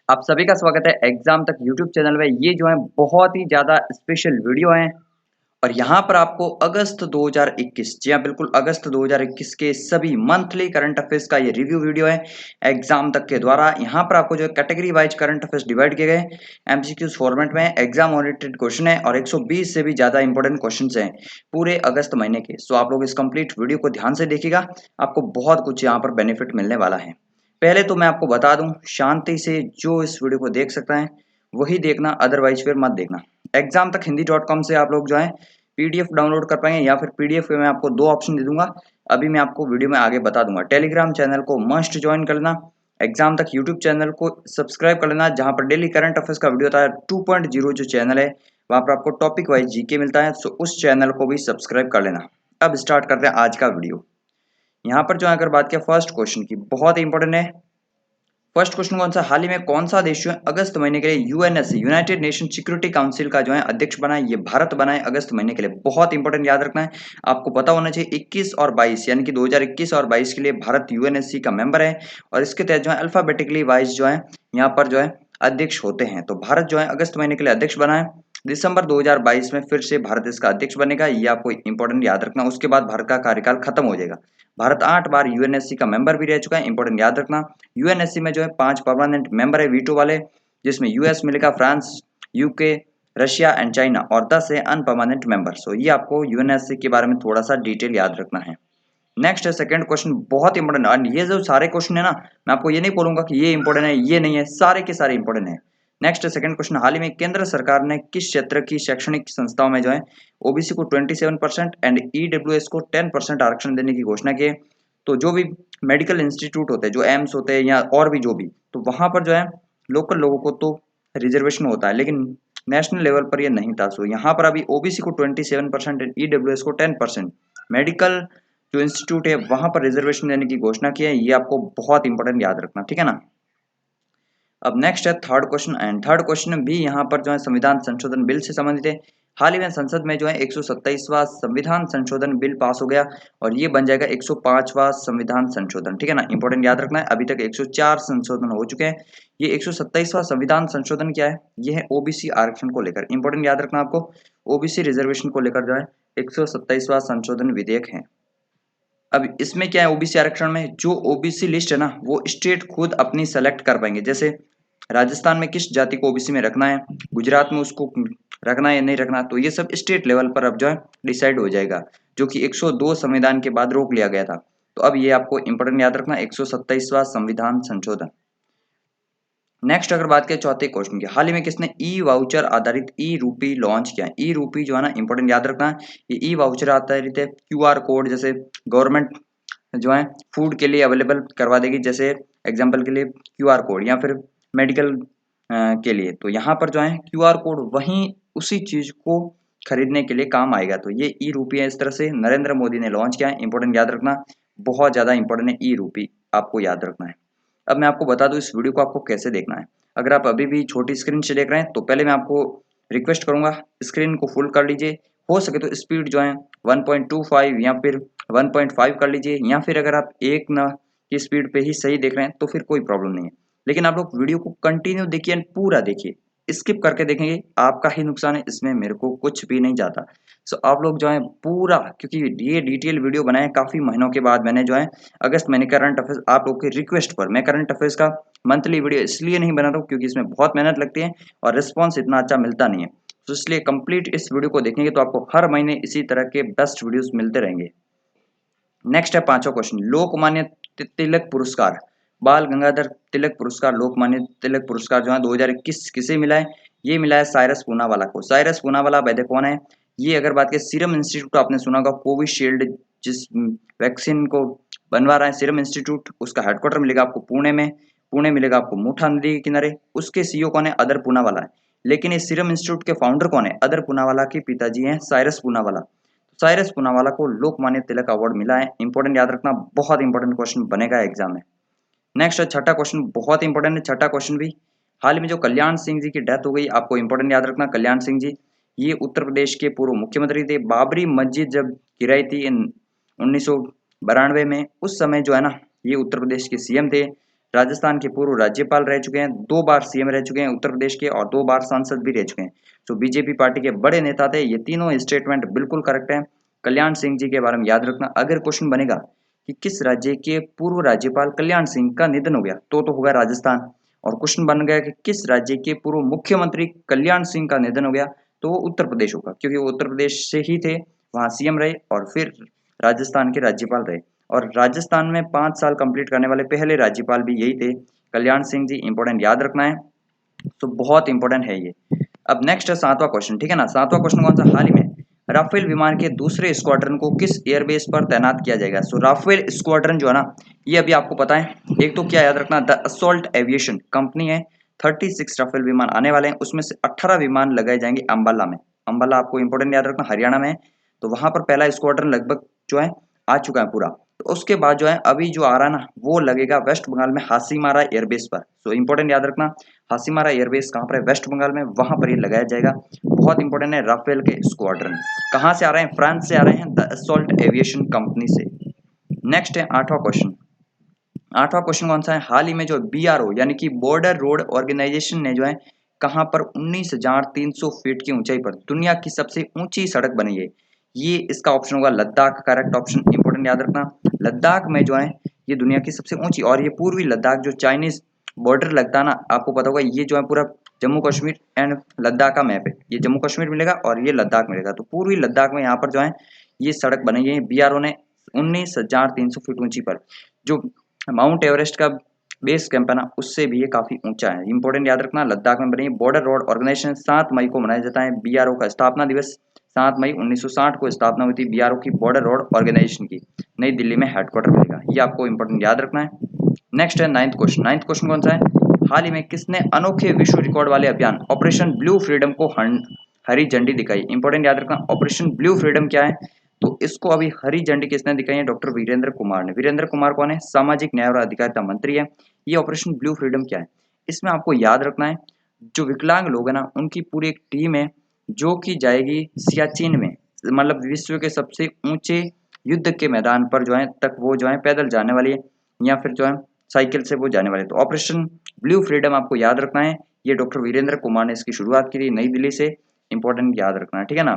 आप सभी का स्वागत है एग्जाम तक यूट्यूब चैनल में। ये जो है बहुत ही ज़्यादा स्पेशल वीडियो है और यहाँ पर आपको अगस्त 2021, जी हाँ बिल्कुल अगस्त 2021 के सभी मंथली करंट अफेयर्स का ये रिव्यू वीडियो है एग्जाम तक के द्वारा। यहाँ पर आपको जो है category wise current affairs divide किए गए एमसीक्यूज फॉर्मेट में। एग्जाम ओरिएंटेड क्वेश्चन है और 120 से भी ज़्यादा इंपॉर्टेंट क्वेश्चन हैं पूरे अगस्त महीने के। सो आप लोग इस कंप्लीट वीडियो को ध्यान से देखिएगा, आपको बहुत कुछ यहाँ पर बेनिफिट मिलने वाला है। पहले तो मैं आपको बता दूं, शांति से जो इस वीडियो को देख सकता है वही देखना, अदरवाइज फिर मत देखना। एग्जाम तक हिंदी.com से आप लोग जो है पीडीएफ डाउनलोड कर पाएंगे या फिर पीडीएफ में मैं आपको दो ऑप्शन दे दूंगा, अभी मैं आपको वीडियो में आगे बता दूंगा। टेलीग्राम चैनल को मस्ट ज्वाइन कर लेना, एग्जाम तक यूट्यूब चैनल को सब्सक्राइब कर लेना, जहां पर डेली करंट अफेयर्स का वीडियो होता है। 2.0 जो चैनल है वहां पर आपको टॉपिक वाइज जीके मिलता है, सो उस चैनल को भी सब्सक्राइब कर लेना। अब स्टार्ट करते हैं आज का वीडियो। यहाँ पर जो है अगर बात किया फर्स्ट क्वेश्चन की, बहुत इंपॉर्टेंट है। फर्स्ट क्वेश्चन कौन सा, हाल ही में कौन सा देश जो है अगस्त महीने के लिए UNSC United nation security council का जो है अध्यक्ष बना है? ये भारत बना है अगस्त महीने के लिए। बहुत इंपॉर्टेंट, याद रखना है, आपको पता होना चाहिए। 21 और 22 यानी कि 2021 और 22 के लिए भारत यूएनएससी का मेंबर है और इसके तहत जो है अल्फाबेटिकली वाइज जो है यहाँ पर जो है अध्यक्ष होते हैं। तो भारत जो है अगस्त महीने के लिए अध्यक्ष बना है। दिसंबर 2022 में फिर से भारत इसका अध्यक्ष बनेगा, ये आपको इंपॉर्टेंट याद रखना। उसके बाद भारत का कार्यकाल खत्म हो जाएगा। भारत 8 बार यूएनएससी का मेंबर भी रह चुका है, इंपॉर्टेंट याद रखना। यूएनएससी में जो है 5 परमानेंट मेंबर है वीटो वाले, जिसमें यूएस मिलेगा, France, UK, Russia and China, और 10 है अनपरमानेंट मेंबर। सो ये आपको यूएनएससी के बारे में थोड़ा सा डिटेल याद रखना है। नेक्स्ट है सेकंड क्वेश्चन, बहुत इंपॉर्टेंट। और ये जो सारे क्वेश्चन है ना, मैं आपको ये नहीं बोलूंगा कि ये इंपॉर्टेंट है ये नहीं है, सारे के सारे इंपॉर्टेंट है। नेक्स्ट सेकंड क्वेश्चन, हाल ही में केंद्र सरकार ने किस क्षेत्र की शैक्षणिक संस्थाओं में जो है ओबीसी को 27% एंड ईडब्ल्यूएस को 10% आरक्षण देने की घोषणा की है? तो जो भी मेडिकल इंस्टीट्यूट होते हैं, जो एम्स होते हैं या और भी जो भी, तो वहां पर जो है लोकल लोगों को तो रिजर्वेशन होता है, लेकिन नेशनल लेवल पर ये नहीं था। सो यहाँ पर अभी ओबीसी को 27% एंड ईडब्ल्यूएस को 10%, मेडिकल जो इंस्टीट्यूट है वहां पर रिजर्वेशन देने की घोषणा की है। ये आपको बहुत इंपॉर्टेंट याद रखना, ठीक है ना। अब नेक्स्ट है third question, and third question भी यहाँ पर जो है संविधान संशोधन बिल से संबंधित है। हाल ही में संसद में जो है 127वां संविधान संशोधन बिल पास हो गया और ये बन जाएगा 105वां संविधान संशोधन, ठीक है ना। इंपॉर्टेंट याद रखना है, अभी तक 104 संशोधन हो चुके हैं। ये 127वां संविधान संशोधन क्या है, ये है ओबीसी आरक्षण को लेकर। इंपॉर्टेंट याद रखना आपको, ओबीसी रिजर्वेशन को लेकर जो है 127वां संशोधन विधेयक है। अब इसमें क्या है, ओबीसी आरक्षण में जो ओबीसी लिस्ट है ना, वो स्टेट खुद अपनी सेलेक्ट कर पाएंगे। जैसे राजस्थान में किस जाति को ओबीसी में रखना है, गुजरात में उसको रखना है या नहीं रखना, तो ये सब स्टेट लेवल पर अब जो है डिसाइड हो जाएगा, जो कि 102 संविधान के बाद रोक लिया गया था। तो अब ये आपको इंपॉर्टेंट याद रखना, 127वां संविधान संशोधन। नेक्स्ट अगर बात करें चौथे क्वेश्चन की, हाल ही में किसने ई वाउचर आधारित ई रूपी लॉन्च किया है? ई रूपी जो है ना, इंपॉर्टेंट याद रखना है, ये ई वाउचर आधारित है। क्यूआर कोड, जैसे गवर्नमेंट जो है फूड के लिए अवेलेबल करवा देगी, जैसे एग्जांपल के लिए क्यूआर कोड, या फिर मेडिकल के लिए, तो यहाँ पर जो है क्यूआर कोड वहीं उसी चीज को खरीदने के लिए काम आएगा। तो ये ई रूपी है, इस तरह से नरेंद्र मोदी ने लॉन्च किया है। इंपॉर्टेंट याद रखना, बहुत ज्यादा इंपॉर्टेंट है ई रूपी, आपको याद रखना है। अब मैं आपको बता दूं इस वीडियो को आपको कैसे देखना है। अगर आप अभी भी छोटी स्क्रीन से देख रहे हैं तो पहले मैं आपको रिक्वेस्ट करूंगा स्क्रीन को फुल कर लीजिए, हो सके तो स्पीड जो है 1.25 या फिर 1.5 कर लीजिए, या फिर अगर आप एक न की स्पीड पे ही सही देख रहे हैं तो फिर कोई प्रॉब्लम नहीं है। लेकिन आप लोग वीडियो को कंटिन्यू देखिए, पूरा देखिए, स्किप करके देखेंगे आपका ही नुकसान है, इसमें मेरे को कुछ भी नहीं जाता। सो आप लोग जो है पूरा, क्योंकि ये डिटेल वीडियो बनाए काफी महीनों के बाद मैंने जो है अगस्त महीने करंट अफेयर्स आप लोग की रिक्वेस्ट पर, मैं करंट अफेयर्स का मंथली वीडियो इसलिए नहीं बनाता हूँ क्योंकि इसमें बहुत मेहनत लगती है और रिस्पॉन्स इतना अच्छा मिलता नहीं है। तो इसलिए कंप्लीट इस वीडियो को देखेंगे तो आपको हर महीने इसी तरह के बेस्ट वीडियोस मिलते रहेंगे। नेक्स्ट है पांचवा क्वेश्चन, लोकमान्य तिलक पुरस्कार, बाल गंगाधर तिलक पुरस्कार, लोकमान्य तिलक पुरस्कार जो है 2021 किसे मिला है? ये मिला है साइरस पूनावाला को। साइरस पूनावाला वैद्य कौन है? ये अगर बात करें सीरम इंस्टीट्यूट, आपने सुना होगा कोविशील्ड जिस वैक्सीन को बनवा रहा है सीरम इंस्टीट्यूट, उसका हेडक्वार्टर मिलेगा आपको पुणे में। पुणे मिलेगा आपको मुठा नदी के किनारे। उसके सीईओ कौन है? अदर पूनावाला है। लेकिन इस सीरम इंस्टीट्यूट के फाउंडर कौन है? अदर पूनावाला के पिताजी हैं साइरस पूनावाला। साइरस पूनावाला को लोकमान्य तिलक अवार्ड मिला है। इंपॉर्टेंट याद रखना, बहुत इंपॉर्टेंट क्वेश्चन बनेगा एग्जाम में। नेक्स्ट है छठा क्वेश्चन, बहुत इंपॉर्टेंट है छठा क्वेश्चन भी। हाल में जो कल्याण सिंह जी की डेथ हो गई, आपको इंपॉर्टेंट याद रखना, कल्याण सिंह जी ये उत्तर प्रदेश के पूर्व मुख्यमंत्री थे। बाबरी मस्जिद जब गिराई थी इन 1992 में, उस समय जो है ना ये उत्तर प्रदेश के सीएम थे। राजस्थान के पूर्व राज्यपाल रह चुके हैं, 2 बार सीएम रह चुके हैं उत्तर प्रदेश के और 2 बार सांसद भी रह चुके हैं। तो बीजेपी पार्टी के बड़े नेता थे। ये तीनों स्टेटमेंट बिल्कुल करेक्ट है। कल्याण सिंह जी के बारे में याद रखना। अगर क्वेश्चन बनेगा कि किस राज्य के पूर्व राज्यपाल कल्याण सिंह का निधन हो गया, तो होगा राजस्थान। और क्वेश्चन बन गया कि किस राज्य के पूर्व मुख्यमंत्री कल्याण सिंह का निधन हो गया, तो वो उत्तर प्रदेश होगा, क्योंकि वो उत्तर प्रदेश से ही थे, वहां सीएम रहे और फिर राजस्थान के राज्यपाल रहे। और राजस्थान में 5 साल कंप्लीट करने वाले पहले राज्यपाल भी यही थे, कल्याण सिंह जी। इंपॉर्टेंट याद रखना है, तो बहुत इंपॉर्टेंट है ये। अब नेक्स्ट है 7वां क्वेश्चन, ठीक है ना। 7वां क्वेश्चन कौन सा, हाल ही में राफेल विमान के दूसरे स्क्वाड्रन को किस एयरबेस पर तैनात किया जाएगा। सो राफेल स्क्वाड्रन जो है ना, ये अभी आपको पता है। एक तो क्या याद रखना, द असॉल्ट एविएशन कंपनी है, 36 राफेल विमान आने वाले हैं, उसमें से 18 विमान लगाए जाएंगे अंबाला में। अंबाला आपको इंपॉर्टेंट याद रखना, हरियाणा में है। तो वहां पर पहला स्क्वाड्रन लगभग जो है आ चुका है पूरा। तो उसके बाद जो है अभी जो आ रहा है ना, वो लगेगा वेस्ट बंगाल में हासीमारा एयरबेस पर। सो इंपॉर्टेंट याद रखना, हासीमारा एयरबेस कहाँ पर है, वेस्ट बंगाल में, वहां पर ये लगाया जाएगा। बहुत इंपॉर्टेंट है। राफेल के स्क्वाड्रन कहाँ से आ रहे हैं, फ्रांस से आ रहे हैं, द असॉल्ट एविएशन कंपनी से। नेक्स्ट है 8वां क्वेश्चन। 8वां क्वेश्चन कौन सा है, हाल ही में जो बीआरओ यानी कि बॉर्डर रोड ऑर्गेनाइजेशन ने जो है कहां पर 19,300 फीट की ऊंचाई पर दुनिया की सबसे ऊंची सड़क बनाई है। ये इसका ऑप्शन होगा लद्दाख, करेक्ट ऑप्शन। इंपॉर्टेंट याद रखना, लद्दाख में जो है ये दुनिया की सबसे ऊंची, और ये पूर्वी लद्दाख जो चाइनीज बॉर्डर लगता है ना, आपको पता होगा, ये जो है पूरा जम्मू कश्मीर एंड लद्दाख का मैप है। ये जम्मू कश्मीर मिलेगा और ये लद्दाख मिलेगा। तो पूर्वी लद्दाख में यहाँ पर जो है ये सड़क बनाई है बीआरओ ने 19,300 फीट ऊंची पर। जो माउंट एवरेस्ट का बेस कैंप है ना, उससे भी ये काफी ऊंचा है। इंपॉर्टेंट याद रखना, लद्दाख में बनी बॉर्डर रोड ऑर्गेनाइजेशन 7 मई को मनाया जाता है। बीआरओ का स्थापना दिवस 7 मई 1960 को स्थापना हुई थी बीआरओ की बॉर्डर रोड ऑर्गेनाइजेशन की। नई दिल्ली में हेडक्वार्टर मिलेगा, ये आपको इंपॉर्टेंट याद रखना है। नेक्स्ट है 9th क्वेश्चन। 9th क्वेश्चन कौन सा है, हाल ही में किसने अनोखे विश्व रिकॉर्ड वाले अभियान ऑपरेशन ब्लू फ्रीडम को हरी झंडी दिखाई। इंपॉर्टेंट याद रखना, ऑपरेशन ब्लू फ्रीडम क्या है, तो इसको अभी हरी झंडी किसने दिखाई है, डॉक्टर वीरेंद्र कुमार ने। वीरेंद्र कुमार कौन है, सामाजिक न्याय और अधिकारिता मंत्री है। ये ऑपरेशन ब्लू फ्रीडम क्या है, इसमें आपको याद रखना है, जो विकलांग लोग है ना, उनकी पूरी एक टीम है जो कि जाएगी सियाचिन में, मतलब विश्व के सबसे ऊंचे युद्ध के मैदान पर जो है तक वो जो है पैदल जाने वाली है, या फिर जो है साइकिल से वो जाने वाले। तो ऑपरेशन ब्लू फ्रीडम आपको याद रखना है, ये डॉक्टर वीरेंद्र कुमार ने इसकी शुरुआत की थी नई दिल्ली से। इंपॉर्टेंट याद रखना है, ठीक है ना।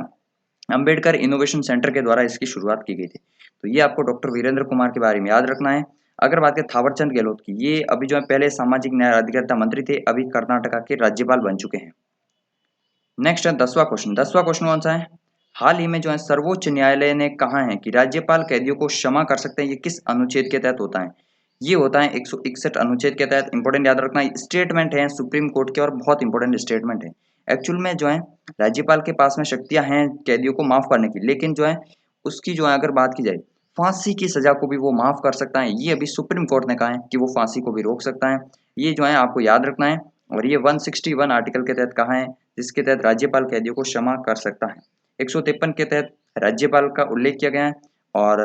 अंबेडकर इनोवेशन सेंटर के द्वारा इसकी शुरुआत की गई थी। तो ये आपको डॉक्टर वीरेंद्र कुमार के बारे में याद रखना है। अगर बात करें थावरचंद गहलोत की, ये अभी जो है पहले सामाजिक न्याय अधिकारिता मंत्री थे, अभी कर्नाटका के राज्यपाल बन चुके हैं। नेक्स्ट है 10वां क्वेश्चन। 10वां क्वेश्चन कौन सा है, हाल ही में जो है सर्वोच्च न्यायालय ने कहा है कि राज्यपाल कैदियों को क्षमा कर सकते हैं। ये किस अनुच्छेद के तहत होता है, ये होता है 161 अनुच्छेद के तहत। इंपॉर्टेंट याद रखना, स्टेटमेंट है सुप्रीम कोर्ट के और बहुत इंपॉर्टेंट स्टेटमेंट है। एक्चुअल में जो है राज्यपाल के पास में शक्तियां हैं कैदियों को माफ करने की, लेकिन जो है उसकी जो है अगर बात की जाए, फांसी की सजा को भी वो माफ कर सकता है। ये अभी सुप्रीम कोर्ट ने कहा है कि वो फांसी को भी रोक सकता है। ये जो है आपको याद रखना है। और ये 161 आर्टिकल के तहत कहा है, जिसके तहत राज्यपाल कैदियों को क्षमा कर सकता है। 153 के तहत राज्यपाल का उल्लेख किया गया है। और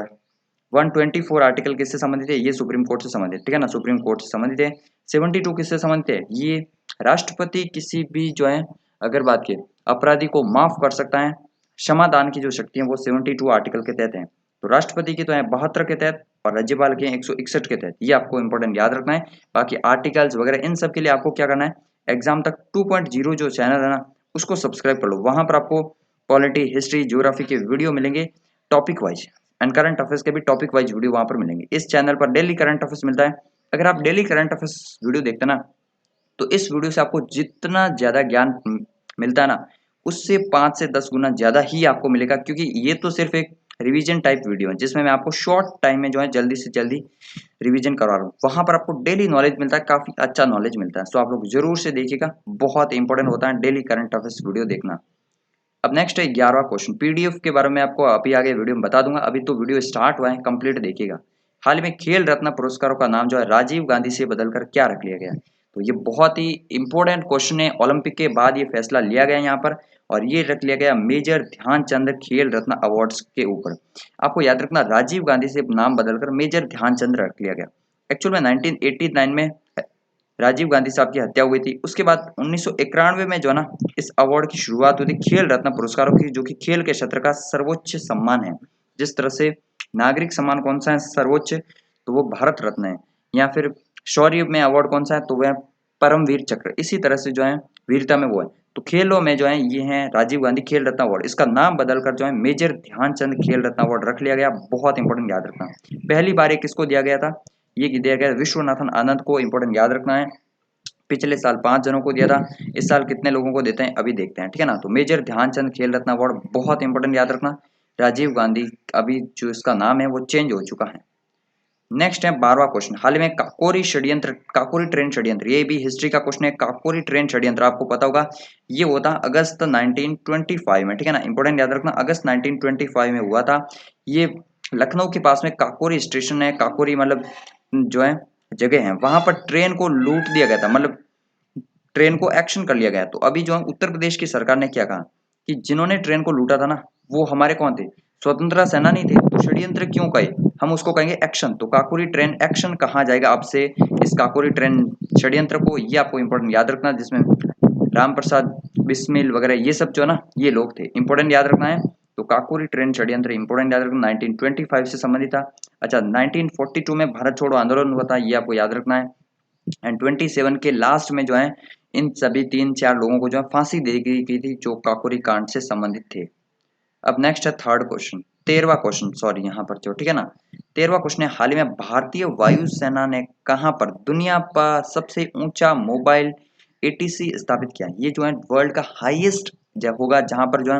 124 आर्टिकल किससे संबंधित है, ये सुप्रीम कोर्ट से संबंधित, ठीक है ना, सुप्रीम कोर्ट से संबंधित है। 72 किससे संबंधित है, ये राष्ट्रपति किसी भी जो है अगर बात की अपराधी को माफ कर सकता है। क्षमादान की जो शक्ति है वो 72 आर्टिकल के तहत है। तो राष्ट्रपति की तो है 72 के तहत और राज्यपाल के 161 के तहत। ये आपको इंपॉर्टेंट याद रखना है। बाकी आर्टिकल्स वगैरह इन सब के लिए आपको क्या करना है, एग्जाम तक 2.0 जो चैनल है ना, उसको सब्सक्राइब कर लो। वहां पर आपको पॉलिटी, हिस्ट्री, ज्योग्राफी के वीडियो मिलेंगे topic wise, and current affairs के भी टॉपिक वाइज वीडियो वहां पर मिलेंगे। इस चैनल पर डेली करंट अफेयर्स मिलता है। अगर आप डेली करंट अफेयर्स वीडियो देखते ना, तो इस वीडियो से आपको जितना ज्यादा ज्ञान मिलता है ना, उससे 5 से 10 गुना ज्यादा ही आपको मिलेगा, क्योंकि ये तो सिर्फ एक रिवीजन टाइप वीडियो है जिसमें मैं आपको शॉर्ट टाइम में जो है जल्दी से जल्दी रिवीजन करवा रहा हूँ। वहां पर आपको डेली नॉलेज मिलता है, काफी अच्छा नॉलेज मिलता है। सो आप लोग जरूर से देखिएगा, बहुत इंपॉर्टेंट होता है डेली करंट अफेयर्स वीडियो देखना। अब नेक्स्ट है 11वां क्वेश्चन। पीडीएफ के बारे में आपको अभी आगे वीडियो में बता दूंगा, अभी तो वीडियो स्टार्ट हुआ है, कंप्लीट देखिएगा। हाल में खेल रत्न पुरस्कारों का नाम जो है राजीव गांधी से बदलकर क्या रख लिया गया है, तो ये बहुत ही इंपॉर्टेंट क्वेश्चन है। ओलंपिक के बाद ये फैसला लिया गया यहाँ पर, और ये रख लिया गया मेजर ध्यानचंद खेल रत्न अवार्ड्स के ऊपर। आपको याद रखना, राजीव गांधी से नाम बदलकर मेजर ध्यानचंद रख लिया गया। एक्चुअल में 1989 में राजीव गांधी साहब की हत्या हुई थी। उसके बाद 1991 में जो है ना, इस अवार्ड की शुरुआत हुई थी खेल रत्न पुरस्कारों की, जो कि खेल के क्षेत्र का सर्वोच्च सम्मान है। जिस तरह से नागरिक सम्मान कौन सा है सर्वोच्च, तो वो भारत रत्न है, या फिर शौर्य में अवार्ड कौन सा है, तो वह परमवीर चक्र। इसी तरह से जो है वीरता में वो है। तो खेलों में जो है ये है राजीव गांधी खेल रत्न अवार्ड, इसका नाम बदलकर जो है मेजर ध्यानचंद खेल रत्न अवार्ड रख लिया गया। बहुत इंपॉर्टेंट याद रखना। पहली बार ये किसको दिया गया था, ये दिया गया विश्वनाथन आनंद को। इंपॉर्टेंट याद रखना है। पिछले साल 5 जनों को दिया था, इस साल कितने लोगों को देते हैं अभी देखते हैं, ठीक है ना। तो मेजर ध्यानचंद खेल रत्न अवार्ड बहुत इंपॉर्टेंट याद रखना। राजीव गांधी, अभी जो इसका नाम है वो चेंज हो चुका है। नेक्स्ट है 12वां क्वेश्चन, हाल में काकोरी षड्यंत्र, काकोरी ट्रेन षड्यंत्र, ये भी हिस्ट्री का क्वेश्चन है। काकोरी ट्रेन षड्यंत्र आपको पता होगा, ये हुआ था अगस्त 1925 में, ठीक है ना। इंपॉर्टेंट याद रखना, अगस्त 1925 में हुआ था। ये लखनऊ के पास में काकोरी स्टेशन है, काकोरी मतलब जो है जगह है, वहां पर ट्रेन को लूट दिया गया था, मतलब ट्रेन को एक्शन कर लिया गया। तो अभी जो है उत्तर प्रदेश की सरकार ने क्या कहा कि जिन्होंने ट्रेन को लूटा था ना, वो हमारे कौन थे, स्वतंत्रता सेनानी थे। तो षड्यंत्र क्यों कहे, हम उसको कहेंगे एक्शन। तो काकोरी ट्रेन एक्शन कहा जाएगा आपसे इस काकोरी ट्रेन षड्यंत्र को, ये आपको इंपॉर्टेंट याद रखना। जिसमें राम प्रसाद बिस्मिल वगैरह ये सब जो है ना, ये लोग थे, इंपॉर्टेंट याद रखना है। तो काकोरी ट्रेन षड्यंत्र इंपॉर्टेंट याद रखना, 1925 से संबंधित था। अच्छा, 1942 में भारत छोड़ो आंदोलन हुआ था, ये आपको याद रखना है। एंड 27 के लास्ट में जो है इन सभी 3-4 लोगों को जो है फांसी दे गई थी, जो काकोरी कांड से संबंधित थे। अब नेक्स्ट है थर्ड क्वेश्चन, 13वां क्वेश्चन, सॉरी यहाँ पर जो, ठीक है ना। 13वां क्वेश्चन है, हाल ही में भारतीय वायुसेना ने कहां पर दुनिया पर सबसे ऊंचा मोबाइल एटीसी स्थापित किया। ये जो है वर्ल्ड का हाईएस्ट जब होगा जहां पर जो है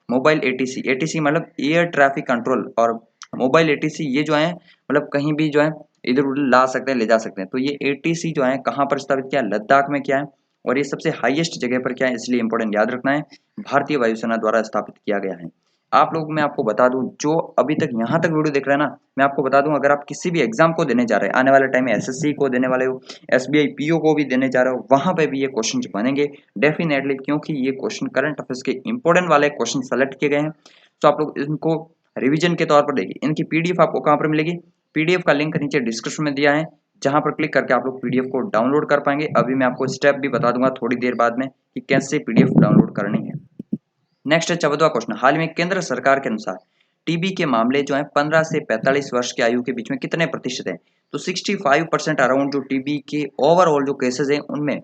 मोबाइल एटीसी, एटीसी मतलब एयर ट्रैफिक कंट्रोल, और मोबाइल एटीसी ये जो है मतलब कहीं भी जो है इधर उधर ला सकते हैं, ले जा सकते हैं। तो ये एटीसी जो है कहाँ पर स्थापित किया, लद्दाख में किया है। और ये सबसे हाईएस्ट जगह पर क्या है, इसलिए इंपॉर्टेंट याद रखना है, भारतीय वायुसेना द्वारा स्थापित किया गया है। आप लोग, मैं आपको बता दूं, जो अभी तक यहाँ तक वीडियो देख रहे हैं ना, मैं आपको बता दूं, अगर आप किसी भी एग्जाम को देने जा रहे हैं, आने वाले टाइम में एसएससी को देने वाले हो, एसबीआई पीओ को भी देने जा रहे हो, वहां पे भी ये क्वेश्चन बनेंगे डेफिनेटली, क्योंकि ये क्वेश्चन करंट अफेयर्स के इंपॉर्टेंट वाले क्वेश्चन सेलेक्ट किए गए हैं। तो आप लोग इनको रिविजन के तौर पर देखिए। इनकी पीडीएफ आपको कहाँ पर मिलेगी, पीडीएफ का लिंक नीचे डिस्क्रिप्शन में दिया है, जहां पर क्लिक करके आप लोग पीडीएफ को डाउनलोड कर पाएंगे। अभी मैं आपको स्टेप भी बता दूंगा थोड़ी देर बाद में कि कैसे पीडीएफ डाउनलोड करनी है। नेक्स्ट है 14वां क्वेश्चन, हाल में केंद्र सरकार के अनुसार टीबी के मामले जो है 15 से 45 वर्ष की आयु के बीच में कितने प्रतिशत है। तो 65% अराउंड जो टीबी के ओवरऑल जो केसेस हैं उनमें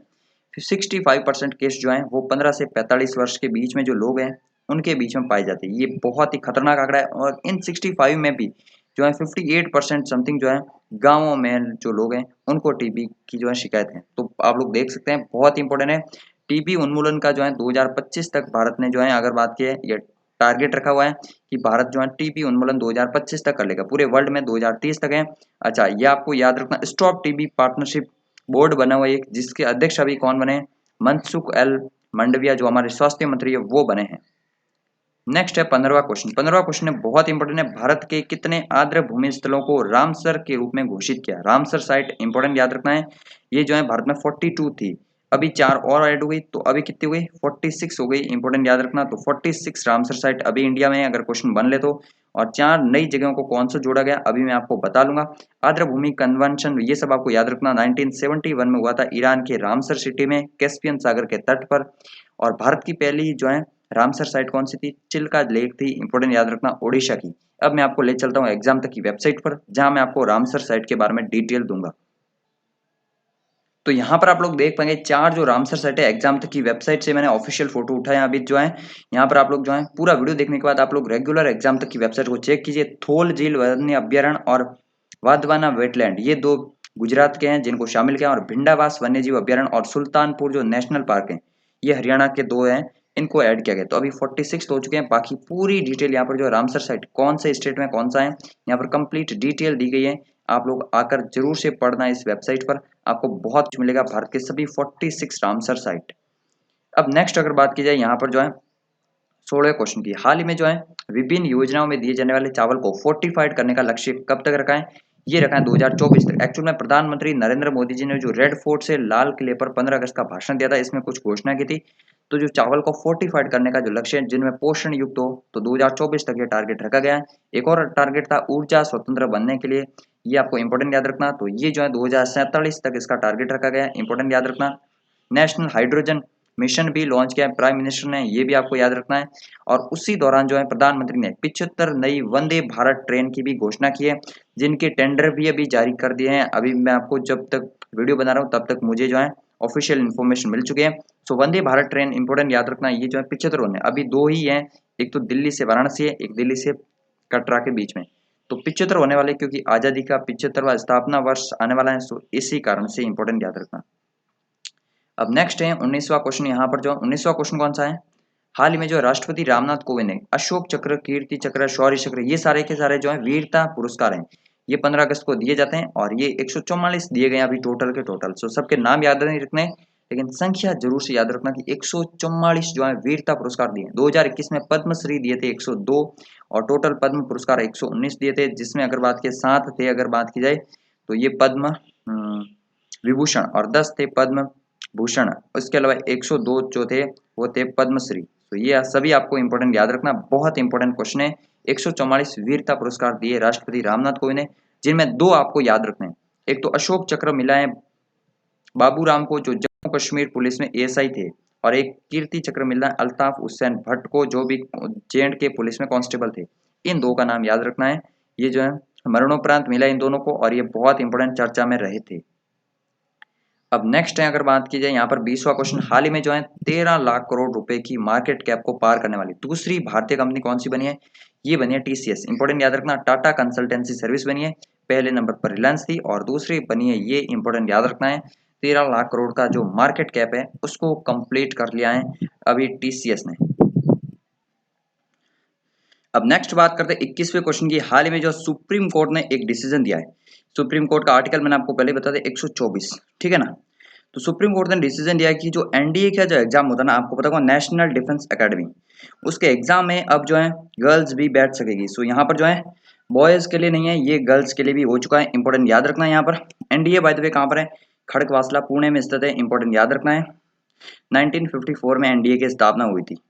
65% केस जो है वो 15 से 45 वर्ष के बीच में जो लोग हैं उनके बीच में पाए जाते हैं। ये बहुत ही खतरनाक आंकड़ा है। और इन 65 में भी जो है 58% समथिंग जो है गांवों में जो लोग हैं उनको टीबी की जो है शिकायत है। तो आप लोग देख सकते हैं, बहुत इंपॉर्टेंट है। टीबी उन्मूलन का जो है 2025 तक भारत ने जो है अगर बात की है, ये टारगेट रखा हुआ है कि भारत जो है टीबी उन्मूलन 2025 तक कर लेगा, पूरे वर्ल्ड में 2030 तक है। अच्छा, ये आपको याद रखना, स्टॉप टीबी पार्टनरशिप बोर्ड बना हुआ है एक, जिसके अध्यक्ष अभी कौन बने, मनसुख एल मंडविया, जो हमारे स्वास्थ्य मंत्री है वो बने हैं। नेक्स्ट है 15वां क्वेश्चन, 15वां क्वेश्चन है बहुत इंपॉर्टेंट है, भारत के कितने आर्द्र भूमि स्थलों को रामसर के रूप में घोषित किया। रामसर साइट इंपॉर्टेंट याद रखना है, ये जो है भारत में 42 थी, अभी 4 और ऐड हो गई, तो अभी कितनी हो गई, 46 हो गई। इंपॉर्टेंट याद रखना, तो 46 रामसर साइट अभी इंडिया में है अगर क्वेश्चन बन ले तो। और 4 नई जगहों को कौन सा जोड़ा गया अभी मैं आपको बता लूंगा। आर्द्र भूमि कन्वेंशन ये सब आपको याद रखना, 1971 में हुआ था ईरान के रामसर सिटी में, कैस्पियन सागर के तट पर। और भारत की पहली जो है रामसर साइट कौन सी थी, चिल्का लेक थी, इंपॉर्टेंट याद रखना, ओडिशा की। अब मैं आपको ले चलता हूँ एग्जाम तक की वेबसाइट पर, जहां मैं आपको रामसर साइट के बारे में डिटेल दूंगा। तो यहाँ पर आप लोग देख पाएंगे 4 जो रामसर साइट है, एग्जाम तक की वेबसाइट से मैंने ऑफिशियल फोटो उठाया अभी जो है। यहाँ पर आप लोग जो है पूरा वीडियो देखने के बाद आप लोग रेगुलर एग्जाम तक की वेबसाइट को चेक कीजिए। थोल झील वन्य अभ्यारण्य और वाधवाना वेटलैंड, ये 2 गुजरात के हैं जिनको शामिल किया, और भिंडावास वन्य जीव अभ्यारण्य और सुल्तानपुर जो नेशनल पार्क है, ये हरियाणा के 2 हैं, इनको ऐड किया गया। तो अभी 46 हो चुके हैं। बाकी पूरी डिटेल यहाँ पर जो रामसर साइट कौन से स्टेट में कौन सा है, यहाँ पर कंप्लीट डिटेल दी गई है। आप लोग आकर जरूर से पढ़ना इस वेबसाइट पर, आपको बहुत कुछ मिलेगा भारत के सभी 46 रामसर साइट। अब नेक्स्ट अगर बात की जाए यहाँ पर जो है 16 क्वेश्चन की, हाल ही में जो है विभिन्न योजनाओं में दिए जाने वाले चावल को फोर्टिफाइड करने का लक्ष्य कब तक रखा है, ये रखा है 2024 तक। एक्चुअल में प्रधानमंत्री नरेंद्र मोदी जी ने जो रेड फोर्ट से लाल किले पर 15 अगस्त का भाषण दिया था, इसमें कुछ घोषणा की थी। तो जो चावल को फोर्टिफाइड करने का जो लक्ष्य है, जिनमें पोषण युक्त हो, तो 2024 तक ये टारगेट रखा गया है। एक और टारगेट था ऊर्जा स्वतंत्र बनने के लिए, ये आपको इंपॉर्टेंट याद रखना। तो ये जो है 2047 तक इसका टारगेट रखा गया है, इंपॉर्टेंट याद रखना। नेशनल हाइड्रोजन मिशन भी लॉन्च किया है प्राइम मिनिस्टर ने, ये भी आपको याद रखना है। और उसी दौरान जो है प्रधानमंत्री ने 75 नई वंदे भारत ट्रेन की भी घोषणा की है, जिनके टेंडर भी अभी जारी कर दिए हैं। अभी मैं आपको जब तक वीडियो बना रहा हूँ तब तक मुझे जो है ऑफिशियल इन्फॉर्मेशन मिल चुकी है। सो वंदे भारत ट्रेन इंपॉर्टेंट याद रखना, ये जो है 75 होने, अभी 2 ही है, एक तो दिल्ली से वाराणसी है, एक दिल्ली से कटरा के बीच में, तो 75 होने वाले, क्योंकि आज़ादी का 75वां स्थापना वर्ष आने वाला है, सो इसी कारण से इंपॉर्टेंट याद रखना। अब नेक्स्ट है 19वां क्वेश्चन। यहाँ पर जो 19वां क्वेश्चन कौन सा है, हाल ही में जो राष्ट्रपति रामनाथ कोविंद ने अशोक चक्र, कीर्ति चक्र, शौर्य चक्र, ये सारे के सारे जो है वीरता पुरस्कार हैं, ये 15 अगस्त को दिए जाते हैं और ये 144 दिए गए अभी टोटल के टोटल। सो सबके नाम याद नहीं रखने, लेकिन संख्या जरूर से याद रखना कि 144 जो है वीरता पुरस्कार दिए। 2021 में पद्मश्री दिए थे 102 और टोटल पद्म पुरस्कार 119 दिए थे, जिसमें अगर बात की 7 थे अगर बात की जाए तो ये पद्म विभूषण और 10 थे पद्म भूषण, उसके अलावा 102 जो थे वो थे पद्मश्री। तो ये सभी आपको इंपॉर्टेंट याद रखना, बहुत इंपॉर्टेंट क्वेश्चन है। 144 वीरता पुरस्कार दिए राष्ट्रपति रामनाथ कोविंद ने, जिनमें 2 आपको याद रखने हैं। एक तो अशोक चक्र मिला है बाबूराम को जो जम्मू कश्मीर पुलिस में एएसआई थे, और एक कीर्ति चक्र मिला है अल्ताफ हुसैन भट्ट को जो भी जे.एंड.के पुलिस में कांस्टेबल थे। इन 2 का नाम याद रखना है। ये जो है मरणोपरांत मिला इन दोनों को और ये बहुत इंपॉर्टेंट चर्चा में रहे थे। अब नेक्स्ट है अगर बात की जाए यहाँ पर 20वां क्वेश्चन, हाल ही में जो है 13 लाख करोड़ रुपए की मार्केट कैप को पार करने वाली दूसरी भारतीय कंपनी कौन सी बनी है, ये बनी है टीसीएस। इंपॉर्टेंट याद रखना, टाटा कंसल्टेंसी सर्विस बनी है, पहले नंबर पर रिलायंस थी और दूसरी बनी है ये, इंपॉर्टेंट याद रखना है। 13 लाख करोड़ का जो मार्केट कैप है उसको कंप्लीट कर लिया है अभी टीसीएस ने। अब नेक्स्ट बात करते हैं 21वें क्वेश्चन की, हाल ही में जो सुप्रीम कोर्ट ने एक डिसीजन दिया है। सुप्रीम कोर्ट का आर्टिकल मैंने आपको पहले बता दिया 124, ठीक है ना। तो सुप्रीम कोर्ट ने डिसीजन दिया कि जो एनडीए का जो एग्जाम होता है ना, आपको पता होगा नेशनल डिफेंस एकेडमी, उसके एग्जाम में अब जो है गर्ल्स भी बैठ सकेगी। सो यहाँ पर जो है बॉयज के लिए नहीं है, ये गर्ल्स के लिए भी हो चुका है। इंपॉर्टेंट याद रखना है यहाँ पर। एनडीए बाय द वे कहाँ पर है, खड़गवासला पुणे में स्थित है। इंपॉर्टेंट याद रखना है 1954 में एनडीए की स्थापना हुई थी।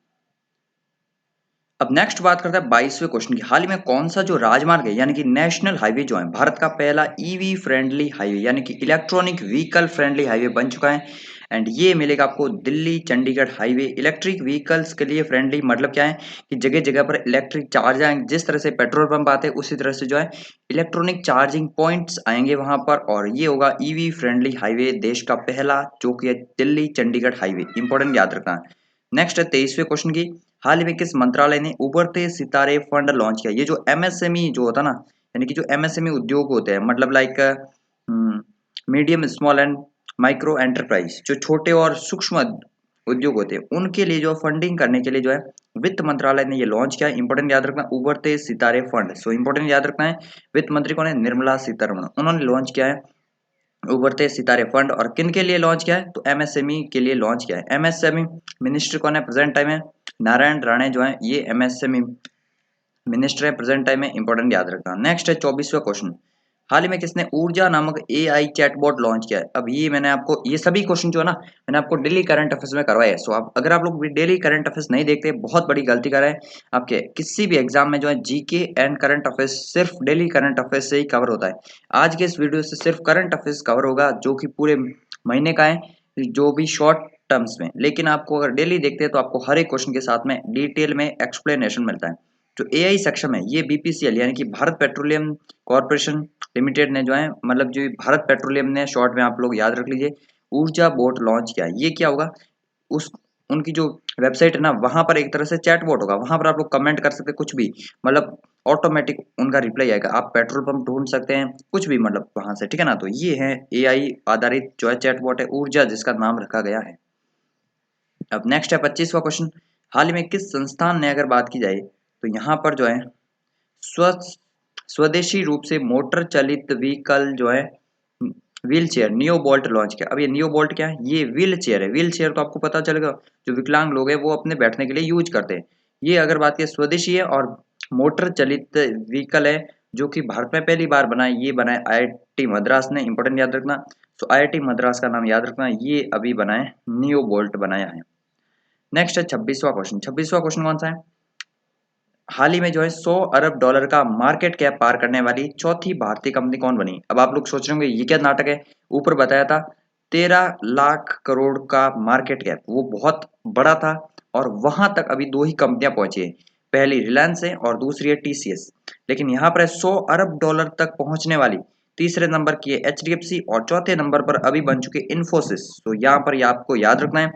अब नेक्स्ट बात करते हैं 22वें क्वेश्चन की, हाल ही में कौन सा जो राजमार्ग है यानी कि नेशनल हाईवे जो है भारत का पहला ईवी फ्रेंडली हाईवे यानी कि इलेक्ट्रॉनिक व्हीकल फ्रेंडली हाईवे बन चुका है। एंड ये मिलेगा आपको Delhi Chandigarh highway. Electric vehicles के लिए फ्रेंडली मतलब क्या है कि जगह जगह पर इलेक्ट्रिक चार्ज आएंगे, जिस तरह से पेट्रोल पंप आते हैं उसी तरह से जो है इलेक्ट्रॉनिक चार्जिंग पॉइंट्स आएंगे वहां पर, और ये होगा ईवी फ्रेंडली हाईवे देश का पहला, जो कि है दिल्ली चंडीगढ़ हाईवे। इंपॉर्टेंट याद रखना। नेक्स्ट है 23वें क्वेश्चन की, हाल ही में किस मंत्रालय ने उभरते सितारे फंड लॉन्च किया। ये जो एमएसएमई जो होता है ना, यानी कि जो एमएसएमई उद्योग होते हैं, मतलब like medium small and micro enterprise, जो छोटे और सूक्ष्म उद्योग होते हैं, उनके लिए जो फंडिंग करने के लिए जो है वित्त मंत्रालय ने ये लॉन्च किया। इंपॉर्टेंट याद रखना, उभरते सितारे फंड। सो इंपॉर्टेंट याद रखना है, वित्त मंत्री कौन है, निर्मला सीतारमण, उन्होंने लॉन्च किया है उभरते सितारे फंड। और किन के लिए लॉन्च किया है, तो एमएसएमई के लिए लॉन्च किया है। एमएसएमई मिनिस्टर कौन है प्रेजेंट टाइम में, नारायण राणे जो है ये एमएसएमई मिनिस्टर है प्रेजेंट टाइम में। इंपॉर्टेंट याद रखना। नेक्स्ट है 24वां क्वेश्चन, हाल ही में किसने ऊर्जा नामक एआई चैटबॉट लॉन्च किया है। अब ये मैंने आपको, ये सभी क्वेश्चन जो है ना मैंने आपको डेली करंट अफेयर्स में करवाए हैं। सो आप अगर आप लोग डेली करंट अफेयर्स नहीं देखते, बहुत बड़ी गलती कर रहे हैं। आपके किसी भी एग्जाम में जो है जीके एंड करंट अफेयर्स सिर्फ डेली करंट अफेयर्स से ही कवर होता है। आज के इस वीडियो से सिर्फ करंट अफेयर्स कवर होगा, जो कि पूरे महीने का है, जो भी शॉर्ट टर्म्स में। लेकिन आपको अगर डेली देखते हैं तो आपको हर एक क्वेश्चन के साथ में डिटेल में एक्सप्लेनेशन मिलता है। जो एआई सेक्शन है ये बीपीसीएल यानी कि भारत पेट्रोलियम कॉर्पोरेशन लिमिटेड ने जो है, मतलब जो भारत पेट्रोलियम ने, शॉर्ट में आप लोग याद रख लीजिए, ऊर्जा बोट लॉन्च किया। ये क्या होगा, उस उनकी जो वेबसाइट है ना, वहां पर एक तरह से चैट बोट होगा, वहां पर आप लोग कमेंट कर सकते हैं कुछ भी, मतलब ऑटोमेटिक उनका रिप्लाई आएगा। आप पेट्रोल पंप ढूंढ सकते हैं कुछ भी, मतलब वहां से, ठीक है ना। तो ये है एआई आधारित जो है चैट बोट है ऊर्जा, जिसका नाम रखा गया है। अब नेक्स्ट है 25वां क्वेश्चन, हाल ही में किस संस्थान ने अगर बात की जाए तो यहाँ पर जो है स्व स्वदेशी रूप से मोटर चलित व्हीकल जो है wheel chair neo bolt launch किया। अब ये नियो बोल्ट क्या है, ये व्हील चेयर है। व्हील चेयर तो आपको पता चलेगा जो विकलांग लोग हैं वो अपने बैठने के लिए यूज करते हैं। ये अगर बात की स्वदेशी है और मोटर चलित व्हीकल है, जो कि भारत में पहली बार बना है। ये बना है आईआईटी मद्रास ने। इंपॉर्टेंट याद रखना, तो आईआईटी मद्रास का नाम याद रखना, ये अभी बना है नियो बोल्ट बनाया है। नेक्स्ट है 26वां क्वेश्चन। 26वां क्वेश्चन कौन सा है, हाल ही में जो है 100 अरब डॉलर का मार्केट कैप पार करने वाली चौथी भारतीय कंपनी कौन बनी। अब आप लोग सोच रहे होंगे ये क्या नाटक है, ऊपर बताया था 13 लाख करोड़ का मार्केट कैप, वो बहुत बड़ा था और वहां तक अभी 2 ही कंपनियां पहुंची है, पहली रिलायंस है और दूसरी है टीसीएस। लेकिन यहाँ पर 100 अरब डॉलर तक पहुंचने वाली तीसरे नंबर की है HDFC और चौथे नंबर पर अभी बन चुके इन्फोसिस। तो यहाँ पर ये आपको याद रखना है।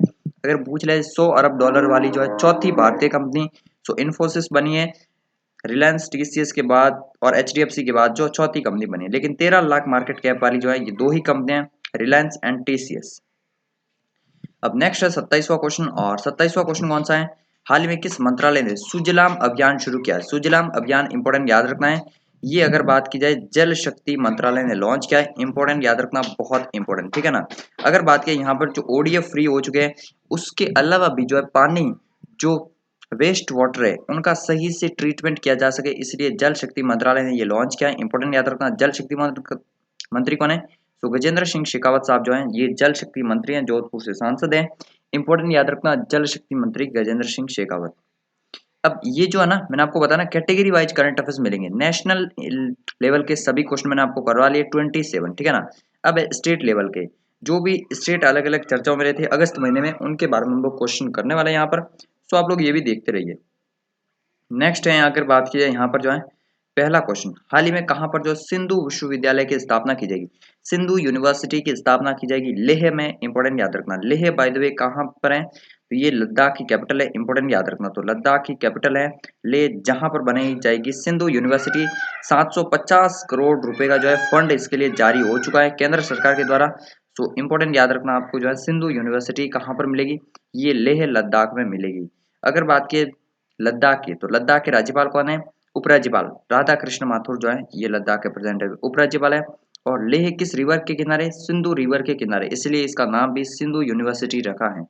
अगर पूछ ले 100 अरब डॉलर वाली जो है चौथी भारतीय कंपनी, सो इन्फोसिस बनी है रिलायंस TCS के बाद और HDFC के बाद जो चौथी कंपनी बनी है। लेकिन 13 लाख मार्केट कैप वाली जो है ये दो ही कंपनियां, रिलायंस एंड TCS। अब नेक्स्ट है 27वां क्वेश्चन, और 27वां क्वेश्चन कौन सा है, हाल ही में किस मंत्रालय ने सुजलाम अभियान शुरू किया है। सुजलाम अभियान इंपॉर्टेंट याद रखना है। ये अगर बात की जाए जल शक्ति मंत्रालय ने लॉन्च किया है, इंपॉर्टेंट याद रखना, बहुत इंपॉर्टेंट, ठीक है ना। अगर बात की यहाँ पर जो ODF फ्री हो चुके हैं, उसके अलावा भी जो है पानी जो वेस्ट वाटर है उनका सही से ट्रीटमेंट किया जा सके, इसलिए जल शक्ति मंत्रालय ने ये लॉन्च किया है। इंपॉर्टेंट याद रखना, जल शक्ति मंत्री कौन है, तो गजेंद्र सिंह शेखावत साहब जो हैं ये जल शक्ति मंत्री हैं, जोधपुर से सांसद हैं। इंपॉर्टेंट याद रखना, जल शक्ति मंत्री गजेंद्र सिंह शेखावत। अब ये जो है ना, मैंने आपको बताया ना कैटेगरी वाइज करंट अफेयर्स मिलेंगे, नेशनल लेवल के सभी क्वेश्चन मैंने आपको करवा लिए 27, ठीक है ना। अब स्टेट लेवल के जो भी स्टेट अलग अलग चर्चाओं में रहे थे अगस्त महीने में, उनके बारे में हम लोग क्वेश्चन करने वाले हैं यहाँ पर, सो आप लोग ये भी देखते रहिए। नेक्स्ट है, अगर बात की जाए यहाँ पर जो है पहला क्वेश्चन, हाल ही में कहाँ पर जो सिंधु विश्वविद्यालय की स्थापना की जाएगी, सिंधु यूनिवर्सिटी की स्थापना की जाएगी लेह में। इंपॉर्टेंट याद रखना, लेह बाय द वे कहाँ पर है, तो ये लद्दाख की कैपिटल है। इंपॉर्टेंट याद रखना, तो लद्दाख की कैपिटल है लेह, जहां पर बनाई जाएगी सिंधु यूनिवर्सिटी। 750 करोड़ रुपए का जो है फंड इसके लिए जारी हो चुका है केंद्र सरकार के द्वारा। सो इंपॉर्टेंट याद रखना आपको जो है सिंधु यूनिवर्सिटी कहाँ पर मिलेगी, ये लेह लद्दाख में मिलेगी। अगर बात की लद्दाख की, तो लद्दाख के राज्यपाल कौन है, उपराज्यपाल राधा कृष्ण माथुर जो है ये लद्दाख के रिप्रेजेंटेटिव उपराज्यपाल है। और लेह किस रिवर के किनारे, सिंधु रिवर के किनारे, इसलिए इसका नाम भी सिंधु यूनिवर्सिटी रखा है।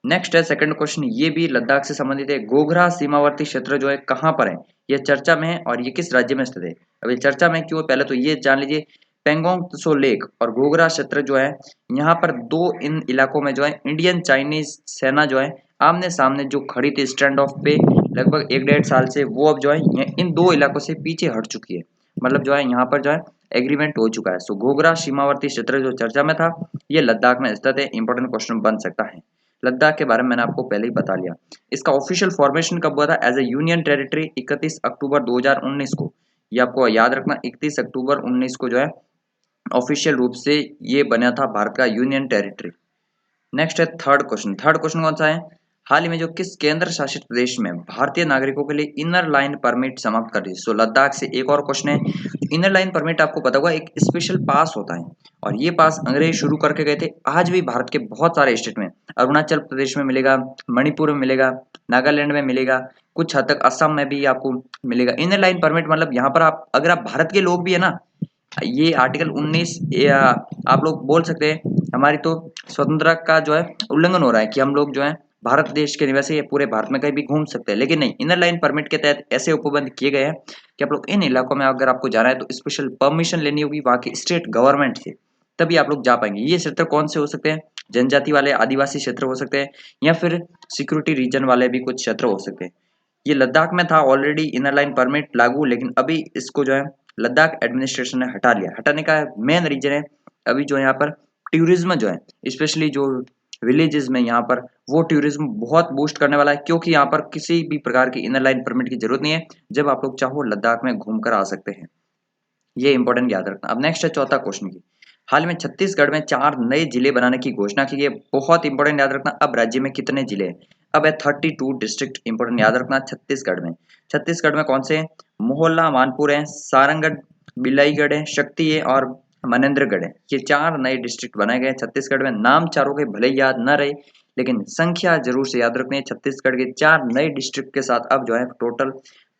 नेक्स्ट है सेकंड क्वेश्चन, ये भी लद्दाख से संबंधित है। गोगरा सीमावर्ती क्षेत्र जो है कहाँ पर है, ये चर्चा में है और ये किस राज्य में स्थित है। अब ये चर्चा में क्यों है, पहले तो ये जान लीजिए, पेंगोंग त्सो लेक और गोगरा क्षेत्र जो है यहाँ पर दो इन इलाकों में जो है इंडियन चाइनीज सेना जो है आमने सामने जो खड़ी थी स्टैंड ऑफ पे लगभग 1-1.5 साल से, वो अब जो है इन दो इलाकों से पीछे हट चुकी है। मतलब जो है यहाँ पर जो है एग्रीमेंट हो चुका है। सो घोघरा सीमावर्ती क्षेत्र जो चर्चा में था ये लद्दाख में स्थित है। इंपॉर्टेंट क्वेश्चन बन सकता है। लद्दाख के बारे में मैंने आपको पहले ही बता लिया। इसका ऑफिशियल फॉर्मेशन कब हुआ था एज ए यूनियन टेरिटरी, 31 अक्टूबर 2019 को। ये आपको याद रखना, 31 अक्टूबर 19 को जो है ऑफिशियल रूप से ये बना था भारत का यूनियन टेरिटरी। नेक्स्ट है थर्ड क्वेश्चन, थर्ड क्वेश्चन कौन सा है, हाल ही में जो किस केंद्र शासित प्रदेश में भारतीय नागरिकों के लिए इनर लाइन परमिट समाप्त कर दी। सो लद्दाख से एक और क्वेश्चन है। इनर लाइन परमिट आपको पता होगा एक स्पेशल पास होता है, और ये पास अंग्रेज शुरू करके गए थे। आज भी भारत के बहुत सारे स्टेट में, अरुणाचल प्रदेश में मिलेगा, मणिपुर में मिलेगा, नागालैंड में मिलेगा, कुछ हद तक असम में भी आपको मिलेगा इनर लाइन परमिट। मतलब यहाँ पर आप अगर आप भारत के लोग भी है ना, ये आर्टिकल 19 आप लोग बोल सकते हैं हमारी तो स्वतंत्रता का जो है उल्लंघन हो रहा है कि हम लोग जो है भारत देश के निवासी है, पूरे भारत में कहीं भी घूम सकते हैं। लेकिन नहीं, इनर लाइन परमिट के तहत ऐसे उपबंध किए गए हैं कि आप लोग इन इलाकों में अगर आपको जाना है तो स्पेशल परमिशन लेनी होगी वहाँ की स्टेट गवर्नमेंट से, तभी आप लोग जा पाएंगे। ये क्षेत्र कौन से हो सकते हैं, जनजाति वाले आदिवासी क्षेत्र हो सकते हैं, या फिर सिक्योरिटी रीजन वाले भी कुछ क्षेत्र हो सकते हैं। ये लद्दाख में था ऑलरेडी इनर लाइन परमिट लागू, लेकिन अभी इसको जो है लद्दाख एडमिनिस्ट्रेशन ने हटा लिया। हटाने का मेन रीजन है अभी जो यहाँ पर टूरिज्म जो है, स्पेशली जो विलेजेस में यहाँ पर वो टूरिज्म बहुत बूस्ट करने वाला है, क्योंकि यहाँ पर किसी भी प्रकार की इनर लाइन परमिट की जरूरत नहीं है। जब आप लोग चाहो लद्दाख में घूम कर आ सकते हैं, ये इंपॉर्टेंट याद रखना। अब नेक्स्ट है चौथा क्वेश्चन की, हाल में छत्तीसगढ़ में 4 नए जिले बनाने की घोषणा की गई। बहुत इंपॉर्टेंट याद रखना, अब राज्य में कितने जिले हैं, अब है 32 डिस्ट्रिक्ट। इंपॉर्टेंट याद रखना छत्तीसगढ़ में, छत्तीसगढ़ में कौन से हैं, मोहल्ला मानपुर है, सारंगढ़, बिलाईगढ़ है, शक्ति है और मनेन्द्रगढ़ है। ये 4 नए डिस्ट्रिक्ट बनाए गए छत्तीसगढ़ में। नाम चारों के भले याद न रहे, लेकिन संख्या जरूर से याद रखनी है। छत्तीसगढ़ के 4 नए डिस्ट्रिक्ट के साथ अब जो है टोटल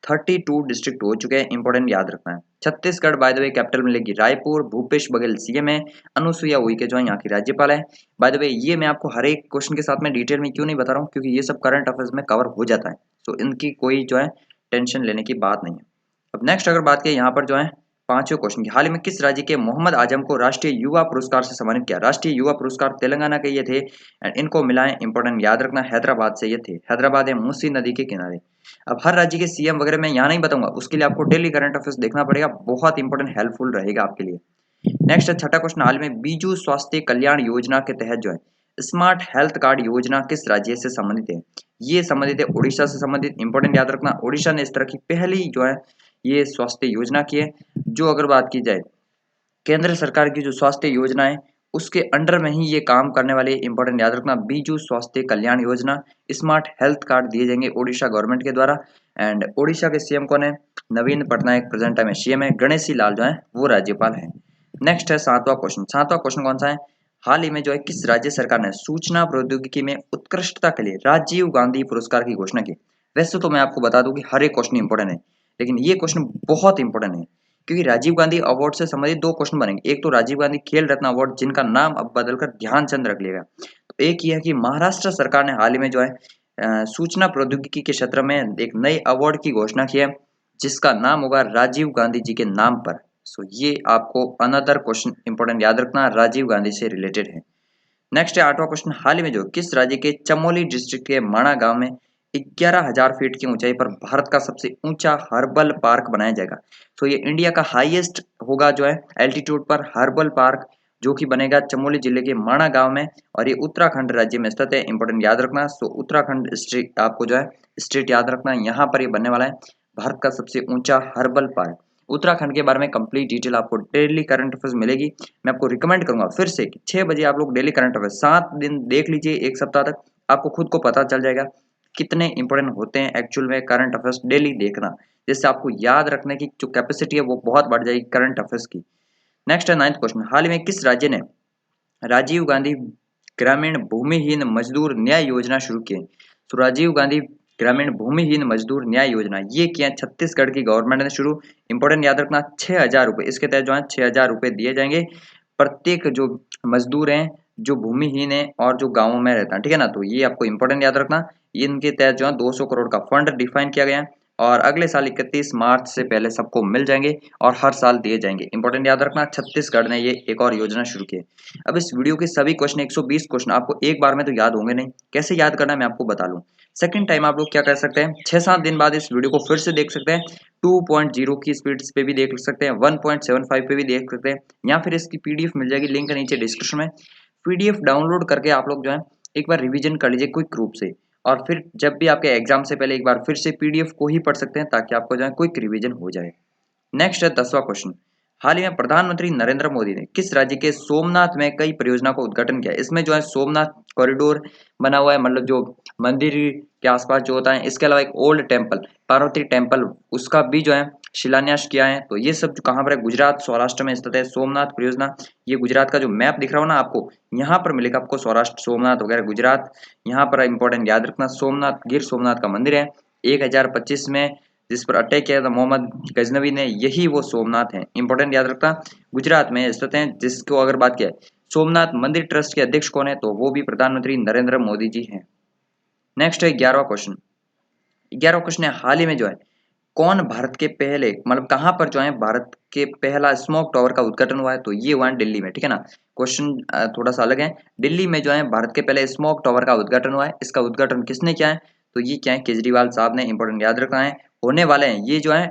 32 डिस्ट्रिक्ट हो चुके हैं। इंपॉर्टेंट याद रखना है। Chhattisgarh by the way capital मिलेगी रायपुर, भूपेश बघेल CM है, अनुसुईया उइके जो है यहाँ की राज्यपाल है। बाय द वे ये मैं आपको हर एक क्वेश्चन के साथ में डिटेल में क्यों नहीं बता रहा हूँ, क्योंकि ये सब करंट अफेयर्स में कवर हो जाता है, तो इनकी कोई जो है टेंशन लेने की बात नहीं है। अब नेक्स्ट अगर बात करें यहाँ पर जो है पांचवें क्वेश्चन की, हाल ही में किस राज्य के मोहम्मद आजम को राष्ट्रीय युवा पुरस्कार से सम्मानित किया। राष्ट्रीय युवा पुरस्कार तेलंगाना के ये थे एंड इनको मिला है। इंपॉर्टेंट याद रखना, हैदराबाद से ये थे। हैदराबाद है मूसी नदी के किनारे। अब हर राज्य के CM वगैरह मैं यहाँ नहीं बताऊंगा, उसके लिए आपको डेली करंट अफेयर्स देखना पड़ेगा, बहुत इंपॉर्टेंट हेल्पफुल रहेगा आपके लिए। नेक्स्ट है छठा क्वेश्चन, हाल में बीजू स्वास्थ्य कल्याण योजना के तहत जो है स्मार्ट हेल्थ कार्ड योजना किस राज्य से संबंधित है। ये संबंधित है उड़ीसा से संबंधित। इंपॉर्टेंट याद रखना, उड़ीसा ने इस तरह की पहली जो है ये स्वास्थ्य योजना की है। जो अगर बात की जाए केंद्र सरकार की जो स्वास्थ्य योजना है उसके अंडर में ही ये काम करने वाले, इंपॉर्टेंट याद रखना, बीजू स्वास्थ्य Kalyan Yojana, smart health card दिए जाएंगे ओडिशा गवर्नमेंट के द्वारा। एंड ओडिशा के सीएम कौन है? नवीन पटनायक प्रेजेंट टाइम में सीएम है, गणेशी लाल जो है वो राज्यपाल है। नेक्स्ट है सातवां क्वेश्चन। सातवां क्वेश्चन कौन सा है? हाल ही में जो है किस राज्य सरकार ने सूचना प्रौद्योगिकी में उत्कृष्टता के लिए राजीव गांधी पुरस्कार की घोषणा की? वैसे तो मैं आपको बता दूं कि हर एक क्वेश्चन इंपॉर्टेंट है, लेकिन ये क्वेश्चन बहुत इंपॉर्टेंट है, क्योंकि राजीव गांधी अवार्ड से संबंधित दो क्वेश्चन बनेंगे। एक तो राजीव गांधी खेल रत्न अवार्ड, जिनका नाम अब बदलकर ध्यानचंद रख लिया गया। तो एक ये है कि महाराष्ट्र सरकार ने हाल ही में जो है सूचना प्रौद्योगिकी के क्षेत्र में एक नए अवार्ड की घोषणा की है, जिसका नाम होगा राजीव गांधी जी के नाम पर। सो ये आपको अनदर क्वेश्चन इंपॉर्टेंट याद रखना, राजीव गांधी से रिलेटेड है। नेक्स्ट है आठवां क्वेश्चन। हाल ही में जो किस राज्य के चमोली डिस्ट्रिक्ट के माणा गांव में 11,000 फीट की ऊंचाई पर भारत का सबसे ऊंचा हर्बल पार्क बनाया जाएगा? तो ये इंडिया का हाईएस्ट होगा जो है एल्टीट्यूड पर हर्बल पार्क, जो कि बनेगा चमोली जिले के माणा गांव में, और ये उत्तराखंड राज्य में स्थित है। इंपॉर्टेंट याद रखना। सो उत्तराखंड स्टेट आपको जो है स्टेट याद रखना, यहाँ पर ये बनने वाला है भारत का सबसे ऊंचा हर्बल पार्क। उत्तराखंड के बारे में कंप्लीट डिटेल आपको डेली करंट अफेयर्स मिलेगी। मैं आपको रिकमेंड करूंगा फिर से कि 6 बजे आप लोग डेली करंट अफेयर्स 7 दिन देख लीजिए, एक सप्ताह तक आपको खुद को पता चल जाएगा कितने इंपॉर्टेंट होते हैं एक्चुअल में करंट अफेयर्स डेली देखना, जिससे आपको याद रखने की जो कैपेसिटी है वो बहुत बढ़ जाएगी करंट अफेयर्स की। नेक्स्ट है 9th क्वेश्चन। हाल ही में किस राज्य ने राजीव गांधी ग्रामीण भूमिहीन मजदूर न्याय योजना शुरू की? तो राजीव गांधी ग्रामीण भूमिहीन मजदूर न्याय योजना ये किया छत्तीसगढ़ की गवर्नमेंट ने शुरू। इंपॉर्टेंट याद रखना, 6,000 रुपए इसके तहत जो है 6,000 रुपए दिए जाएंगे प्रत्येक जो मजदूर हैं जो भूमिहीन है और जो गाँवों में रहता है, ठीक है ना। तो ये आपको इंपॉर्टेंट याद रखना, इनके तहत जो है 200 करोड़ का फंड डिफाइन किया गया है, और अगले साल 31 मार्च से पहले सबको मिल जाएंगे और हर साल दिए जाएंगे। इंपॉर्टेंट याद रखना, छत्तीसगढ़ ने ये एक और योजना शुरू की है। अब इस वीडियो के सभी क्वेश्चन 120 क्वेश्चन आपको एक बार में तो याद होंगे नहीं, कैसे याद करना है मैं आपको बता लूं। सेकंड टाइम आप लोग क्या कर सकते हैं, 6-7 दिन बाद इस वीडियो को फिर से देख सकते हैं, 2.0 की स्पीड पे भी देख सकते हैं, 1.75 पे भी देख सकते हैं, या फिर इसकी पीडीएफ मिल जाएगी, लिंक नीचे डिस्क्रिप्शन में। पीडीएफ डाउनलोड करके आप लोग जो है एक बार रिवीजन कर लीजिए क्विक रूप से, और फिर जब भी आपके एग्जाम से पहले एक बार फिर से पीडीएफ को ही पढ़ सकते हैं, ताकि आपको जो है क्विक रिवीजन हो जाए। नेक्स्ट है 10वां क्वेश्चन। हाल ही में प्रधानमंत्री नरेंद्र मोदी ने किस राज्य के सोमनाथ में कई परियोजना को उद्घाटन किया? इसमें जो है सोमनाथ कॉरिडोर बना हुआ है, मतलब जो मंदिर के आसपास जो होता है, इसके अलावा एक ओल्ड टेम्पल पार्वती टेम्पल, उसका भी जो है शिलान्यास किया है। तो ये सब कहाँ पर है? गुजरात सौराष्ट्र में स्थित है सोमनाथ परियोजना। ये गुजरात का जो मैप दिख रहा हो ना आपको, यहाँ पर मिलेगा आपको सौराष्ट्र, सोमनाथ वगैरह गुजरात। यहाँ पर इंपॉर्टेंट याद रखना, सोमनाथ गिर सोमनाथ का मंदिर है 1025 में जिस पर अटैक किया था मोहम्मद गजनवी ने, यही वो सोमनाथ है। इंपॉर्टेंट याद रखना, गुजरात में स्थित है। जिसको अगर बात किया सोमनाथ मंदिर ट्रस्ट के अध्यक्ष कौन है, तो वो भी प्रधानमंत्री नरेंद्र मोदी जी हैं। नेक्स्ट है 11वां क्वेश्चन। 11वां क्वेश्चन है, हाल ही में जो है कौन भारत के पहले, मतलब कहां पर जो है भारत के पहला स्मोक टावर का उद्घाटन हुआ है? तो ये हुआ है दिल्ली में, ठीक है ना। क्वेश्चन थोड़ा सा अलग है। दिल्ली में जो है भारत के पहले स्मोक टावर का उद्घाटन हुआ है। इसका उद्घाटन किसने किया है? तो ये क्या है, केजरीवाल साहब ने। इंपॉर्टेंट याद रखना है, होने वाले हैं ये जो है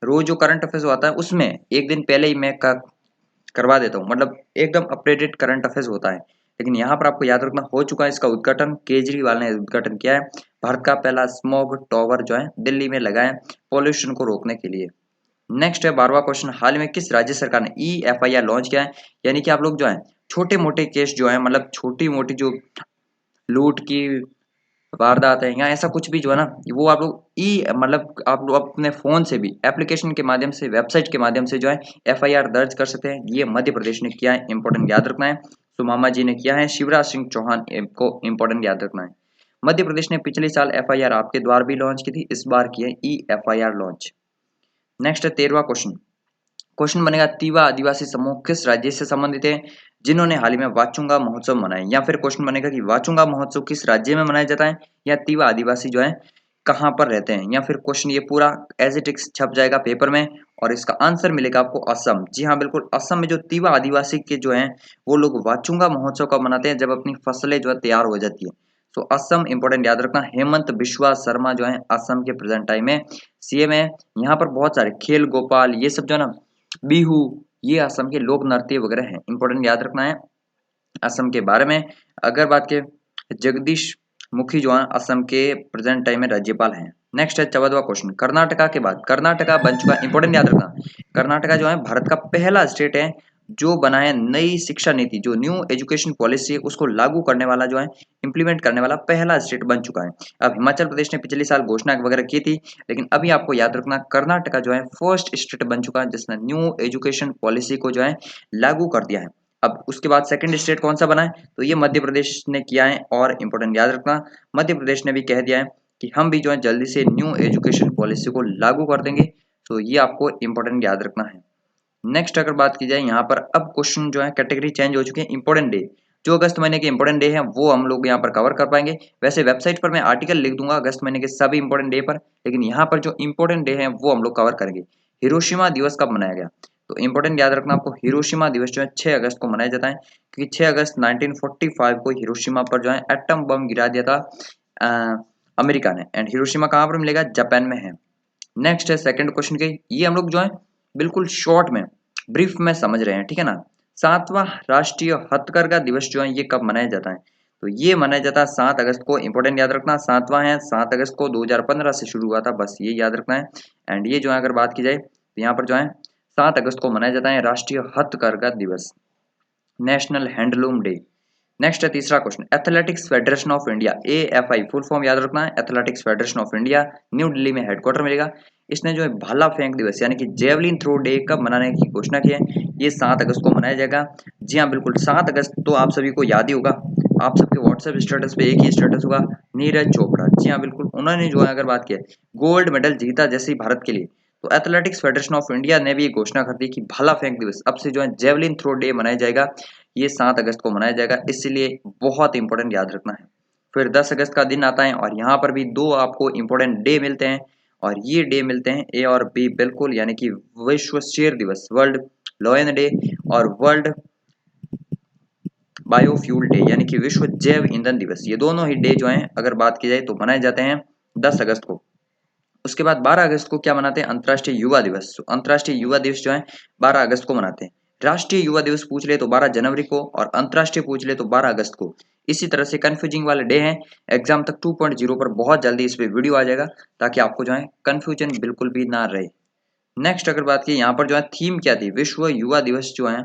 रोज जो करंट अफेयर्स होता है उसमें एक दिन पहले ही मैं करवा देता हूँ, मतलब एकदम अपडेटेड करंट अफेयर्स होता है। लेकिन यहाँ पर आपको याद रखना, हो चुका है इसका उद्घाटन, केजरीवाल ने उद्घाटन किया है। भारत का पहला स्मॉग टावर जो है दिल्ली में लगा है पॉल्यूशन को रोकने के लिए। नेक्स्ट है 12वां क्वेश्चन। हाल में किस राज्य सरकार ने EFIR लॉन्च किया है? यानी कि आप लोग जो है छोटे मोटे केस जो है, मतलब छोटी मोटी जो लूट की वारदात है या ऐसा कुछ भी जो है ना, वो आप लोग मतलब आप लोग अपने फोन से भी एप्लीकेशन के माध्यम से, वेबसाइट के माध्यम से जो है FIR दर्ज कर सकते हैं। ये मध्य प्रदेश ने किया है, इंपॉर्टेंट याद रखना है। सुमामा जी ने किया है, शिवराज सिंह चौहान को इंपॉर्टेंट याद रखना है। मध्य प्रदेश ने पिछले साल FIR आपके द्वार भी लॉन्च की थी, इस बार की है EFIR लॉन्च। नेक्स्ट है 13वां क्वेश्चन। क्वेश्चन बनेगा, तीवा आदिवासी समूह किस राज्य से संबंधित है जिन्होंने हाल ही में वाचुंगा महोत्सव मनाए? या फिर क्वेश्चन बनेगा कि वाचुंगा महोत्सव किस राज्य में मनाया जाता है, या तीवा आदिवासी जो है कहां पर रहते हैं। या फिर क्वेश्चन ये पूरा एज इट इज छप जाएगा पेपर में, और इसका आंसर मिलेगा आपको असम। जी हाँ बिल्कुल, असम में जो तीवा आदिवासी के जो है वो लोग वाचुंगा महोत्सव कब मनाते हैं, जब अपनी फसलें जो है तैयार हो जाती है। तो असम इंपॉर्टेंट याद रखना। हेमंत बिश्वा शर्मा जो है असम के प्रेजेंट टाइम में CM है। यहाँ पर बहुत सारे खेल गोपाल ये सब जो है ना, बिहू, ये असम के लोक नृत्य वगैरह हैं। इंपॉर्टेंट याद रखना है असम के बारे में। अगर बात के जगदीश मुखी जो है असम के प्रेजेंट टाइम में राज्यपाल हैं। नेक्स्ट है 14वां क्वेश्चन। कर्नाटका के बाद कर्नाटका बन चुका, इंपॉर्टेंट याद रखना, कर्नाटका जो है भारत का पहला स्टेट है जो बनाए नई शिक्षा नीति, जो न्यू एजुकेशन पॉलिसी है उसको लागू करने वाला जो है, इम्प्लीमेंट करने वाला पहला स्टेट बन चुका है। अब हिमाचल प्रदेश ने पिछले साल घोषणा वगैरह की थी, लेकिन अभी आपको याद रखना कर्नाटका जो है फर्स्ट स्टेट बन चुका है जिसने न्यू एजुकेशन पॉलिसी को जो है लागू कर दिया है। अब उसके बाद सेकंड स्टेट कौन सा बना है, तो ये मध्य प्रदेश ने किया है। और इंपॉर्टेंट याद रखना, मध्य प्रदेश ने भी कह दिया है कि हम भी जो है जल्दी से न्यू एजुकेशन पॉलिसी को लागू कर देंगे। तो ये आपको इंपॉर्टेंट याद रखना है। नेक्स्ट अगर बात की जाए यहाँ पर, अब क्वेश्चन जो है कैटेगरी चेंज हो चुके हैं। इंपॉर्टेंट डे, जो अगस्त महीने के इंपॉर्टेंट डे हैं वो हम लोग यहाँ पर कवर कर पाएंगे। वैसे वेबसाइट पर मैं आर्टिकल लिख दूंगा अगस्त महीने के सभी इंपॉर्टेंट डे पर, लेकिन यहाँ पर जो इंपॉर्टेंट डे हैं वो हम लोग कवर करेंगे। हिरोशिमा दिवस कब मनाया गया, तो इंपॉर्टेंट याद रखना आपको, हिरोशिमा दिवस जो है 6 अगस्त को मनाया जाता है, क्योंकि 6 अगस्त 1945 को हिरोशिमा पर जो है एटम बम गिरा दिया था अमेरिका ने। एंड हिरोशिमा कहाँ पर मिलेगा, जापान में है। नेक्स्ट है सेकंड क्वेश्चन के, ये हम लोग जो है बिल्कुल शॉर्ट में ब्रीफ में समझ रहे हैं, ठीक है ना। 7वां राष्ट्रीय हथकरघा दिवस जो है ये कब मनाया जाता है, तो ये मनाया जाता है 7 अगस्त को। इंपॉर्टेंट याद रखना, 7वां है, 7 अगस्त को 2015 से शुरू हुआ था, बस ये याद रखना है। एंड ये जो है अगर बात की जाए तो यहाँ पर जो है 7 अगस्त को मनाया जाता है राष्ट्रीय हथकरघा दिवस, नेशनल हैंडलूम डे। नेक्स्ट है तीसरा question, athletics federation of India, AFI full form याद रखना है, athletics federation of India, new Delhi में हेडक्वार्टर मिलेगा। इसने जो है भाला फेंक दिवस यानी कि जेवलिन थ्रो डे कब मनाने की घोषणा की है, ये 7 अगस्त को मनाया जाएगा। जी हाँ बिल्कुल, 7 अगस्त तो आप सभी को याद ही होगा, आप सबके व्हाट्सएप स्टेटस पे एक ही स्टेटस होगा, नीरज चोपड़ा। जी हाँ बिल्कुल, उन्होंने जो है अगर बात की गोल्ड मेडल जीता जैसे ही भारत के लिए, तो एथलेटिक्स फेडरेशन ऑफ इंडिया ने भी घोषणा कर दी कि भाला फेंक दिवस अब से जो है जेवलिन थ्रो डे मनाया जाएगा, ये 7 अगस्त को मनाया जाएगा, इसलिए बहुत इंपॉर्टेंट याद रखना है। फिर 10 अगस्त का दिन आता है और यहाँ पर भी दो आपको इंपॉर्टेंट डे मिलते हैं, और ये डे मिलते हैं ए और बी बिल्कुल, यानी कि विश्व शेर दिवस, वर्ल्ड लॉयन डे, और वर्ल्ड बायोफ्यूल डे यानी कि विश्व जैव ईंधन दिवस। ये दोनों ही डे जो हैं अगर बात की जाए तो मनाए जाते हैं 10 अगस्त को। उसके बाद 12 अगस्त को क्या मनाते हैं, अंतर्राष्ट्रीय युवा दिवस। तो अंतर्राष्ट्रीय युवा दिवस जो है 12 अगस्त को मनाते हैं। राष्ट्रीय युवा दिवस पूछ ले तो 12 जनवरी को, और अंतर्राष्ट्रीय पूछ ले तो 12 अगस्त को। इसी तरह से कंफ्यूजिंग वाले डे हैं, एग्जाम तक 2.0 पर बहुत जल्दी इस पे वीडियो आ जाएगा, ताकि आपको जो है कंफ्यूजन बिल्कुल भी ना रहे। नेक्स्ट अगर बात की यहाँ पर जो है थीम क्या थी, विश्व युवा दिवस जो है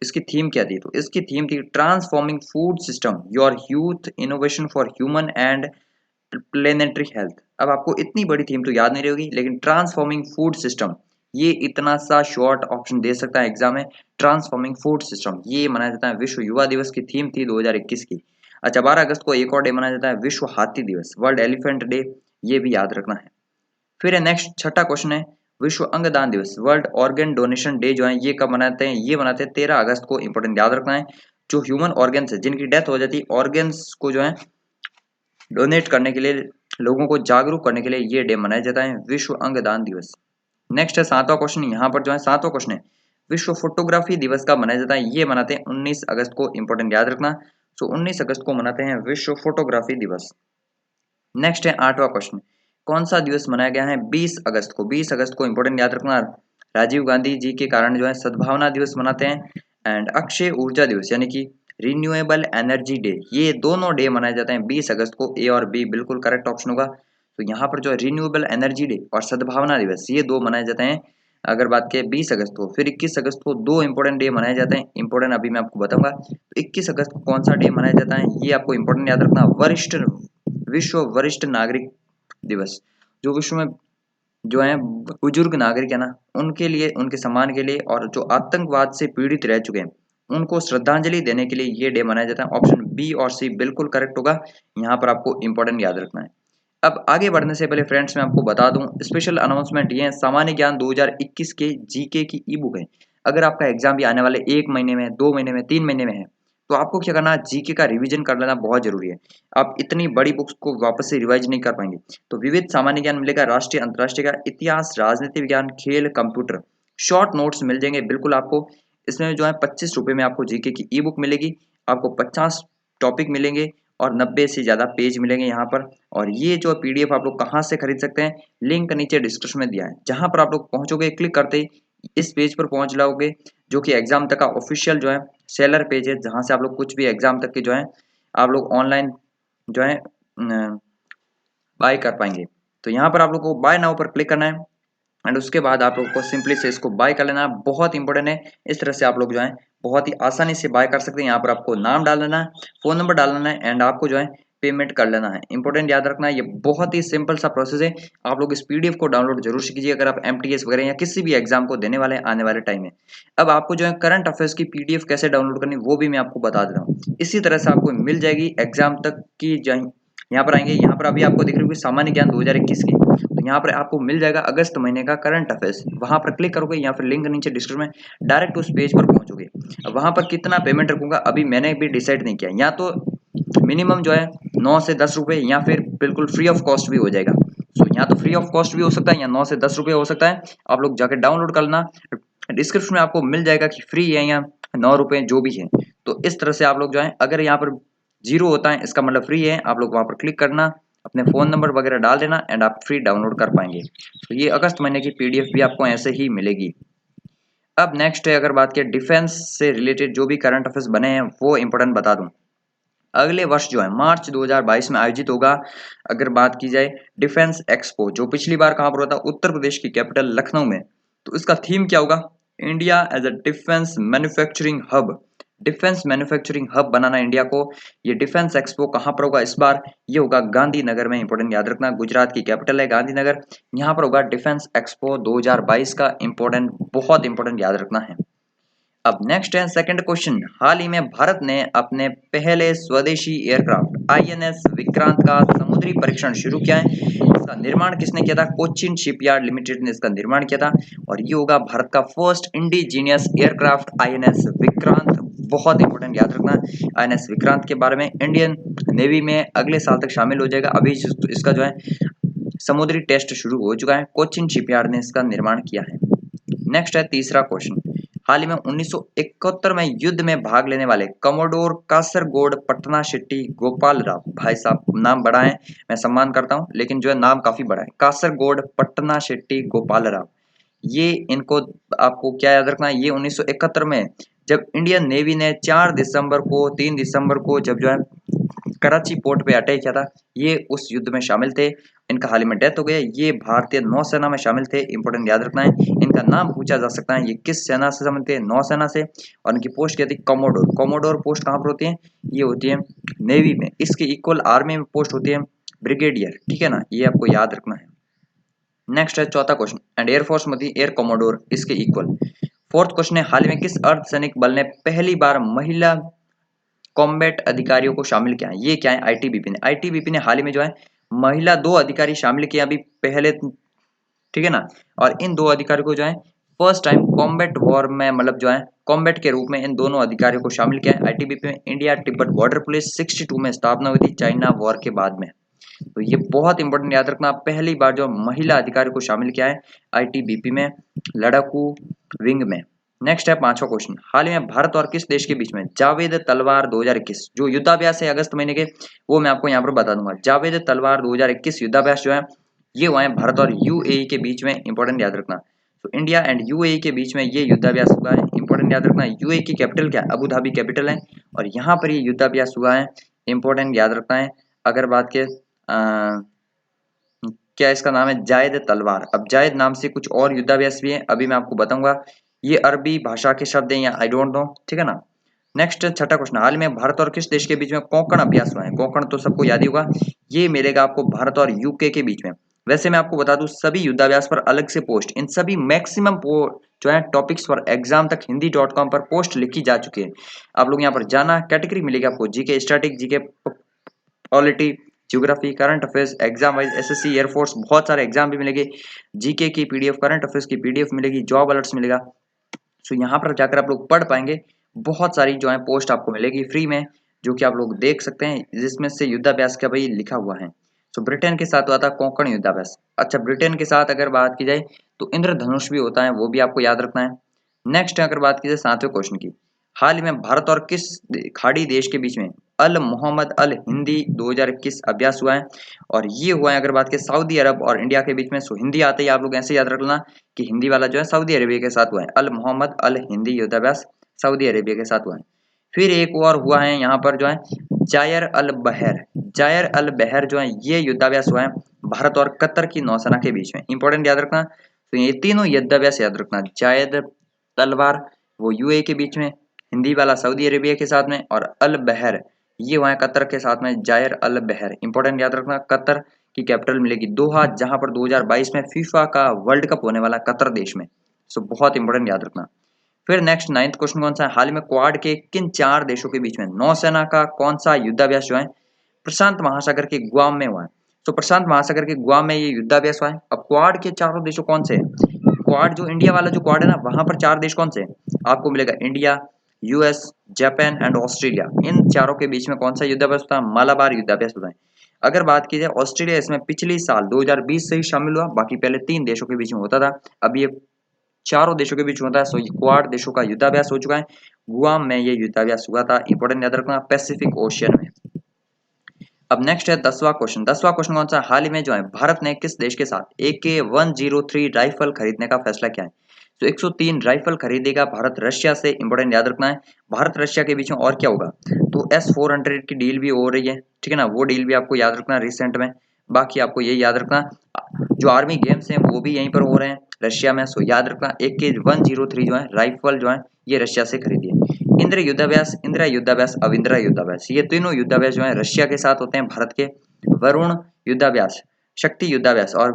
इसकी थीम क्या थी, तो इसकी थीम थी transforming food system, your youth innovation for human and planetary health. अब आपको इतनी बड़ी थीम तो याद नहीं रहेगी, लेकिन ट्रांसफॉर्मिंग फूड सिस्टम, ये इतना सा शॉर्ट ऑप्शन दे सकता है एग्जाम में, ट्रांसफॉर्मिंग फूड सिस्टम, ये मनाया जाता है। विश्व युवा दिवस की थीम थी 2021 की। अच्छा, 12 अगस्त को एक और डे मनाया जाता है, विश्व हाथी दिवस, वर्ल्ड एलिफेंट डे, ये भी याद रखना है। फिर है नेक्स्ट छठा क्वेश्चन है, विश्व अंगदान दिवस, वर्ल्ड ऑर्गन डोनेशन डे जो है ये कब मनाते हैं, ये मनाते हैं 13 अगस्त को। इंपॉर्टेंट याद रखना है, जो ह्यूमन ऑर्गन्स है, जिनकी डेथ हो जाती है, ऑर्गन्स को जो है डोनेट करने के लिए, लोगों को जागरूक करने के लिए ये डे मनाया जाता है, विश्व अंगदान दिवस। नेक्स्ट है 7वां क्वेश्चन, यहाँ पर जो है 7वां क्वेश्चन है, विश्व फोटोग्राफी दिवस कब मनाया जाता है, ये मनाते हैं 19 अगस्त को। इंपॉर्टेंट याद रखना, सो 19 अगस्त को मनाते हैं विश्व फोटोग्राफी दिवस। नेक्स्ट है 8वां क्वेश्चन, कौन सा दिवस मनाया गया है 20 अगस्त को। 20 अगस्त को इंपॉर्टेंट याद रखना, राजीव गांधी जी के कारण जो है सद्भावना दिवस मनाते हैं। एंड अक्षय ऊर्जा दिवस यानी कि रिन्यूएबल एनर्जी डे, ये दोनों डे मनाए जाते हैं 20 अगस्त को। ए और बी बिल्कुल करेक्ट ऑप्शन होगा। तो यहाँ पर जो है रिन्यूएबल एनर्जी डे और सद्भावना दिवस, ये दो मनाए जाते हैं अगर बात करें 20 अगस्त को। फिर 21 अगस्त को दो इंपॉर्टेंट डे मनाए जाते हैं, इंपॉर्टेंट अभी मैं आपको बताऊंगा। तो 21 अगस्त को कौन सा डे मनाया जाता है, ये आपको इंपॉर्टेंट याद रखना, विश्व वरिष्ठ नागरिक दिवस। जो विश्व में जो है बुजुर्ग नागरिक है ना, उनके लिए, उनके सम्मान के लिए, और जो आतंकवाद से पीड़ित रह चुके हैं उनको श्रद्धांजलि देने के लिए ये डे मनाया जाता है। ऑप्शन बी और सी बिल्कुल करेक्ट होगा, यहाँ पर आपको इंपॉर्टेंट याद रखना है। अब आगे बढ़ने से पहले फ्रेंड्स मैं आपको बता दूं, स्पेशल अनाउंसमेंट ये है, सामान्य ज्ञान 2021 के जीके की ई बुक है। अगर आपका एग्जाम भी आने वाले 1 महीने में, 2 महीने में, 3 महीने में है, तो आपको क्या करना है, जीके का रिवीजन कर लेना बहुत जरूरी है। आप इतनी बड़ी बुक्स को वापस से रिवाइज नहीं कर पाएंगे। तो विविध सामान्य ज्ञान मिलेगा, राष्ट्रीय अंतर्राष्ट्रीय का इतिहास, राजनीति विज्ञान, खेल, कंप्यूटर, शॉर्ट नोट्स मिल जाएंगे बिल्कुल आपको। इसमें जो है 25 रुपए में आपको जीके की ई बुक मिलेगी, आपको 50 टॉपिक मिलेंगे और 90 से ज्यादा पेज मिलेंगे यहाँ पर। और ये जो पीडीएफ आप लोग कहाँ से खरीद सकते हैं, लिंक नीचे डिस्क्रिप्शन में दिया है, जहां पर आप लोग पहुंचोगे, क्लिक करते ही इस पेज पर पहुंच जाओगे, जो कि एग्जाम तक का ऑफिशियल जो है सेलर पेज है, जहां से आप लोग कुछ भी एग्जाम तक के जो है आप लोग ऑनलाइन जो है बाय कर पाएंगे। तो यहाँ पर आप लोग को बाय नाउ पर क्लिक करना है, एंड उसके बाद आप लोग को सिंपली से इसको बाय कर लेना है, बहुत इंपॉर्टेंट है। इस तरह से आप लोग जो है बहुत ही आसानी से बाय कर सकते हैं। यहाँ पर आपको नाम डाल लेना है, फोन नंबर डाल लेना है एंड आपको जो है पेमेंट कर लेना है। इंपॉर्टेंट याद रखना है, ये बहुत ही सिंपल सा प्रोसेस है। आप लोग इस पीडीएफ को डाउनलोड जरूर कीजिए अगर आप एमटीएस वगैरह या किसी भी एग्जाम को देने वाले आने वाले टाइम में। अब आपको जो है करंट अफेयर्स की पीडीएफ कैसे डाउनलोड करनी वो भी मैं आपको बता दे रहा हूँ। इसी तरह से आपको मिल जाएगी एग्जाम तक की यहाँ पर आएंगे, यहाँ पर अभी आपको दिख रही होगी सामान्य ज्ञान 2021 की, तो यहाँ पर आपको मिल जाएगा अगस्त महीने का करंट अफेयर्स। वहां पर क्लिक करोगे या फिर लिंक नीचे डिस्क्रिप्शन में, डायरेक्ट उस पेज पर पहुंचोगे। अब वहां पर कितना पेमेंट रखूंगा अभी मैंने भी डिसाइड नहीं किया, या तो मिनिमम जो है 9 से 10 रुपए या फिर बिल्कुल फ्री ऑफ कॉस्ट भी हो जाएगा। सो यहाँ तो फ्री ऑफ कॉस्ट भी हो सकता है या 9 से 10 रुपए हो सकता है। आप लोग जाकर डाउनलोड कर लेना, डिस्क्रिप्शन में आपको मिल जाएगा कि फ्री है या 9 रुपए जो भी है। तो इस तरह से आप लोग जो है, अगर यहाँ पर जीरो होता है इसका मतलब फ्री है, आप लोग वहां पर क्लिक करना, अपने फोन नंबर वगैरह डाल देना एंड आप फ्री डाउनलोड कर पाएंगे। तो ये अगस्त महीने की पीडीएफ भी आपको ऐसे ही मिलेगी। अब नेक्स्ट है, अगर बात करें डिफेंस से रिलेटेड जो भी करंट अफेयर्स बने हैं वो इंपॉर्टेंट बता दूं। अगले वर्ष जो है मार्च 2022 में आयोजित होगा, अगर बात की जाए डिफेंस एक्सपो, जो पिछली बार कहां पर हुआ था, उत्तर प्रदेश की कैपिटल लखनऊ में। तो इसका थीम क्या होगा, India as a defence manufacturing hub. Defence manufacturing hub बनाना इंडिया को। ये डिफेंस एक्सपो कहां पर होगा इस बार, ये होगा गांधीनगर में। इंपॉर्टेंट याद रखना, गुजरात की कैपिटल है गांधीनगर, यहाँ पर होगा डिफेंस एक्सपो 2022 का। इंपॉर्टेंट, बहुत इंपॉर्टेंट याद रखना है। अब नेक्स्ट है सेकंड क्वेश्चन, हाल ही में भारत ने अपने पहले स्वदेशी एयरक्राफ्ट आईएनएस विक्रांत का समुद्री परीक्षण शुरू किया है। इसका निर्माण किसने किया था, कोचिन शिपयार्ड लिमिटेड ने इसका निर्माण किया था। और ये होगा भारत का first indigenous aircraft INS Vikrant. बहुत इंपॉर्टेंट याद रखना, आईएनएस विक्रांत के बारे में। इंडियन नेवी में अगले साल तक शामिल हो जाएगा। अभी इसका जो है समुद्री टेस्ट शुरू हो चुका है, कोचिन शिपयार्ड ने इसका निर्माण किया है। नेक्स्ट है तीसरा क्वेश्चन, हाल ही में 1971 में युद्ध में भाग लेने वाले कमोडोर कासरगोड पटनाशेट्टी गोपाल राव, भाई साहब नाम बड़ा है, मैं सम्मान करता हूं, लेकिन जो है नाम काफी बड़ा है, कासरगोड पटनाशेट्टी गोपाल राव। ये इनको आपको क्या याद रखना है, ये 1971 में जब इंडियन नेवी ने 4 दिसंबर को 3 दिसंबर को जब जो है कराची पोर्ट पे अटैक किया था, ये उस युद्ध में शामिल थे। इनका हाल ही में डेथ हो गया। ये भारतीय नौसेना में शामिल थे। इंपॉर्टेंट याद रखना है, इनका नाम पूछा जा सकता है, ये किस सेना से संबंधित थे, नौसेना से। और इनकी पोस्ट क्या थी, कमोडोर। कमोडोर पोस्ट कहाँ पर होती है, ये होती है नेवी में। इसके इक्वल आर्मी में पोस्ट होती है ब्रिगेडियर, ठीक है ना, ये आपको याद रखना है। नेक्स्ट है चौथा क्वेश्चन, एंड एयरफोर्स में थी एयर कमोडोर, इसके इक्वल। फोर्थ क्वेश्चन है, हाल ही में किस अर्धसैनिक बल ने पहली बार महिला कॉम्बैट अधिकारियों को शामिल किया है, ये क्या है, आईटीबीपी ने। आईटीबीपी ने हाल ही में जो है महिला 2 अधिकारी शामिल किए अभी पहले, ठीक है ना। और इन 2 अधिकारियों को जो है फर्स्ट टाइम कॉम्बैट वॉर में, मतलब जो है कॉम्बैट के रूप में इन दोनों अधिकारियों को शामिल किया है आईटीबीपी में। इंडिया तिब्बत बॉर्डर पुलिस 62 में स्थापना हुई थी चाइना वॉर के बाद में। तो ये बहुत इंपॉर्टेंट याद रखना, पहली बार जो महिला अधिकारी को शामिल किया है आईटीबीपी में, लड़ाकू विंग में। नेक्स्ट है पांचवा क्वेश्चन, हाल ही में भारत और किस देश के बीच में जावेद तलवार 2021 जो युद्धाभ्यास है अगस्त महीने के, वो मैं आपको यहाँ पर बता दूंगा। जावेद तलवार 2021 युद्धाभ्यास जो है ये हुआ है भारत और यूएई के बीच में। इंपॉर्टेंट याद रखना, तो इंडिया एंड यूएई के बीच में ये युद्धाभ्यास हुआ है। इंपॉर्टेंट याद रखना, यूएई की कैपिटल क्या है, अबू धाबी कैपिटल है, और यहाँ पर ये युद्धाभ्यास हुआ है। इंपॉर्टेंट याद रखना है। अगर बात के क्या इसका नाम है, जायद तलवार। अब जायद नाम से कुछ और युद्धाभ्यास भी है, अभी मैं आपको बताऊंगा। ये अरबी भाषा के शब्द हैं या आई डोंट नो, ठीक है ना। नेक्स्ट छठा क्वेश्चन, हाल में भारत और किस देश के बीच में कोंकण अभ्यास हुआ है। कोंकण तो सबको याद ही होगा, ये मिलेगा आपको भारत और यूके के बीच में। वैसे मैं आपको बता दूं सभी युद्धाभ्यास पर अलग से पोस्ट, इन सभी मैक्सिमम जो है टॉपिक्स फॉर एग्जाम तक हिंदी.com पर पोस्ट लिखी जा चुकी है। आप लोग यहाँ पर जाना, कैटेगरी मिलेगी आपको GK static, GK polity, geography, current affairs, exam wise SSC, air force, बहुत सारे एग्जाम भी मिलेंगे, जीके की पीडीएफ, करंट अफेयर्स की पीडीएफ मिलेगी, जॉब अलर्ट्स मिलेगा। सो यहाँ पर जाकर आप लोग पढ़ पाएंगे, बहुत सारी जो है पोस्ट आपको मिलेगी फ्री में, जो कि आप लोग देख सकते हैं, जिसमें से युद्धाभ्यास का भाई लिखा हुआ है। सो ब्रिटेन के साथ हुआ था कोंकण युद्धाभ्यास। अच्छा, ब्रिटेन के साथ अगर बात की जाए तो इंद्रधनुष भी होता है, वो भी आपको याद रखना है। नेक्स्ट अगर बात की जाए 7वें क्वेश्चन की, हाल ही में भारत और किस खाड़ी देश के बीच में अल मोहम्मद अल हिंदी 2021 अभ्यास हुआ है, और ये हुआ है अगर बात की सऊदी अरब और इंडिया के बीच में। सो हिंदी आते ही आप लोग ऐसे याद रख लेना कि हिंदी वाला जो है सऊदी अरेबिया के साथ हुआ है, अल मोहम्मद अल हिंदी युद्धाभ्यास सऊदी अरेबिया के साथ हुआ है। फिर एक और हुआ है यहाँ पर जो है जायर अल बहर, जायर अल बहर जो है ये युद्धाभ्यास हुआ है भारत और कतर की नौसेना के बीच में। इंपॉर्टेंट याद रखना, तो ये तीनों युद्धाभ्यास याद रखना, जायद तलवार वो यूएई के बीच में, हिंदी वाला सऊदी अरेबिया के साथ में, और अल बहर ये वहाँ कतर के साथ में, जायर अल बहर। इंपॉर्टेंट याद रखना, कतर की कैपिटल मिलेगी दोहा, जहां पर 2022 में फीफा का वर्ल्ड कप होने वाला कतर देश में। सो बहुत इंपॉर्टेंट याद रखना। फिर नेक्स्ट 9th क्वेश्चन कौन सा है, हाल में क्वाड के किन 4 देशों के बीच में नौसेना का कौन सा युद्धाभ्यास जो है प्रशांत महासागर के गुआम में हुआ है। तो प्रशांत महासागर के गुआम में ये युद्धाभ्यास हुआ है। अब क्वाड के चारों देशों कौन से हैं, क्वाड जो इंडिया वाला जो क्वाड है ना, वहां पर 4 देश कौन से हैं आपको मिलेगा, India, US, Japan and Australia. इन चारों के बीच में कौन सा युद्धाभ्यास होता है, मालाबार युद्धाभ्यास होता है। अगर बात की जाए ऑस्ट्रेलिया इसमें पिछली साल 2020 से ही शामिल हुआ, बाकी पहले 3 देशों के बीच में होता था, अब ये चारों देशों के बीच होता है। सो ये क्वाड देशों का युद्धाभ्यास हो चुका है, गुआम में ये युद्धाभ्यास हुआ था। इंपॉर्टेंट याद रखना, पैसिफिक ओशियन में। अब नेक्स्ट है 10वां क्वेश्चन। 10वां क्वेश्चन कौन सा, हाल ही में जो है भारत ने किस देश के साथ AK-103 राइफल खरीदने का फैसला किया है। तो 103 राइफल खरीदेगा भारत रशिया से। इंपॉर्टेंट याद रखना है, भारत रशिया के बीच में और क्या होगा, तो S-400 की डील भी हो रही है, ठीक है ना, वो डील भी आपको याद रखना रिसेंट में। बाकी आपको ये याद रखना, जो आर्मी गेम्स हैं वो भी यहीं पर हो रहे हैं रशिया में। सो याद रखना, AK-103 जो है राइफल जो है ये रशिया से खरीदी है। इंद्र युद्धाभ्यास, इंदिरा युद्धाभ्यास, अविंद्रा युद्धाभ्यास, ये तीनों युद्धाभ्यास जो है रशिया के साथ होते हैं भारत के। वरुण युद्धाभ्यास, शक्ति युद्धाभ्यास और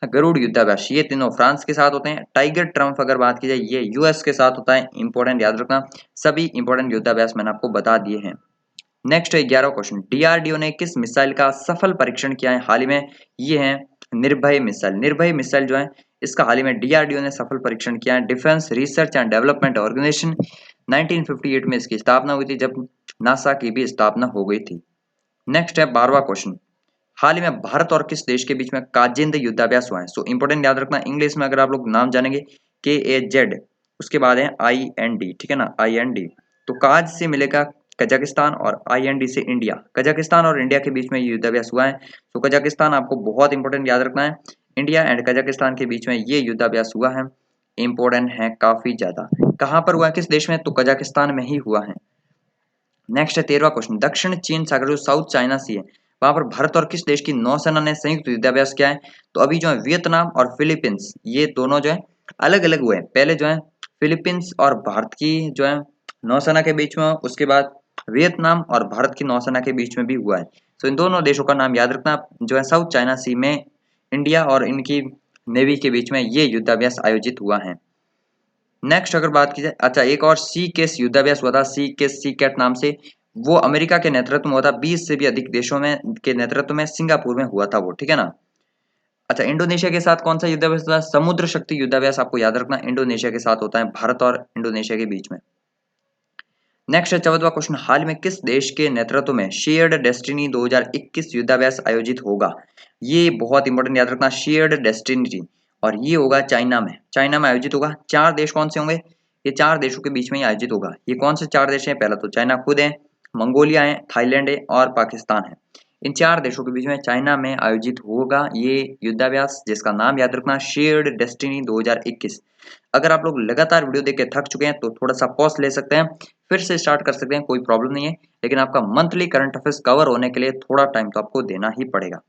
गरुड़ युद्धाभ्यास ये तीनों फ्रांस के साथ होते हैं। टाइगर ट्रम्प अगर बात की जाए ये यूएस के साथ होता है। इंपॉर्टेंट याद रखना, सभी इंपॉर्टेंट युद्धाभ्यास मैंने आपको बता दिए हैं। नेक्स्ट है 11वां क्वेश्चन, डीआरडीओ ने किस मिसाइल का सफल परीक्षण किया है हाल ही में, ये है निर्भय मिसाइल। निर्भय मिसाइल जो है इसका हाल ही में डीआरडीओ ने सफल परीक्षण किया है। Defence Research and Development Organisation 1958 में इसकी स्थापना हुई थी, जब नासा की भी स्थापना हो गई थी। नेक्स्ट है 12वां क्वेश्चन, हाल ही में भारत और किस देश के बीच में काजिंद युद्धाभ्यास हुआ है। सो इंपोर्टेंट याद रखना, इंग्लिश में अगर आप लोग नाम जानेंगे KAZ, उसके बाद है IND, ठीक है ना, IND। तो काज से मिलेगा कजाकिस्तान और IND से इंडिया। कजाकिस्तान और इंडिया के बीच में ये युद्धाभ्यास हुआ है। तो कजाकिस्तान आपको बहुत इंपॉर्टेंट याद रखना है, इंडिया एंड कजाकिस्तान के बीच में ये युद्धाभ्यास हुआ है। इंपॉर्टेंट है काफी ज्यादा। कहां पर हुआ है, किस देश में, तो कजाकिस्तान में ही हुआ है। नेक्स्ट है 13वां क्वेश्चन, दक्षिण चीन सागर जो साउथ चाइना सी है वहां पर भारत और किस देश की नौसेना ने संयुक्त युद्धाभ्यास किया है। तो अभी जो है वियतनाम और फिलीपींस ये दोनों जो है अलग अलग हुए हैं। पहले जो है फिलीपींस और भारत की जो है नौसेना के बीच में, उसके बाद वियतनाम और भारत की नौसेना के बीच में भी हुआ है। तो इन दोनों देशों का नाम याद रखना, जो है साउथ चाइना सी में इंडिया और इनकी नेवी के बीच में ये युद्धाभ्यास आयोजित हुआ है। नेक्स्ट अगर बात की जाए, अच्छा एक और सी केस युद्धाभ्यास हुआ था, सी केस सी कैट नाम से, वो अमेरिका के नेतृत्व में हुआ था। 20 से भी अधिक देशों में के नेतृत्व में सिंगापुर में हुआ था वो, ठीक है ना। अच्छा इंडोनेशिया के साथ कौन सा युद्धाभ्यास था, समुद्र शक्ति युद्धाभ्यास आपको याद रखना इंडोनेशिया के साथ होता है, भारत और इंडोनेशिया के बीच में। नेक्स्ट है 14वां क्वेश्चन, हाल में किस देश के नेतृत्व में शेयर्ड डेस्टिनी 2021 युद्धाभ्यास आयोजित होगा। ये बहुत इंपॉर्टेंट याद रखना, शेयर्ड डेस्टिनी, और ये होगा चाइना में। चाइना में आयोजित होगा। 4 देश कौन से होंगे, ये 4 देशों के बीच में ही आयोजित होगा। ये कौन से 4 देश हैं, पहला तो चाइना खुद है, मंगोलिया है, थाईलैंड है और पाकिस्तान है। इन 4 देशों के बीच में चाइना में आयोजित होगा ये युद्धाभ्यास, जिसका नाम याद रखना शेयर्ड डेस्टिनी 2021। अगर आप लोग लगातार वीडियो देख के थक चुके हैं तो थोड़ा सा पॉज ले सकते हैं, फिर से स्टार्ट कर सकते हैं, कोई प्रॉब्लम नहीं है। लेकिन आपका मंथली करंट अफेयर्स कवर होने के लिए थोड़ा टाइम तो आपको देना ही पड़ेगा।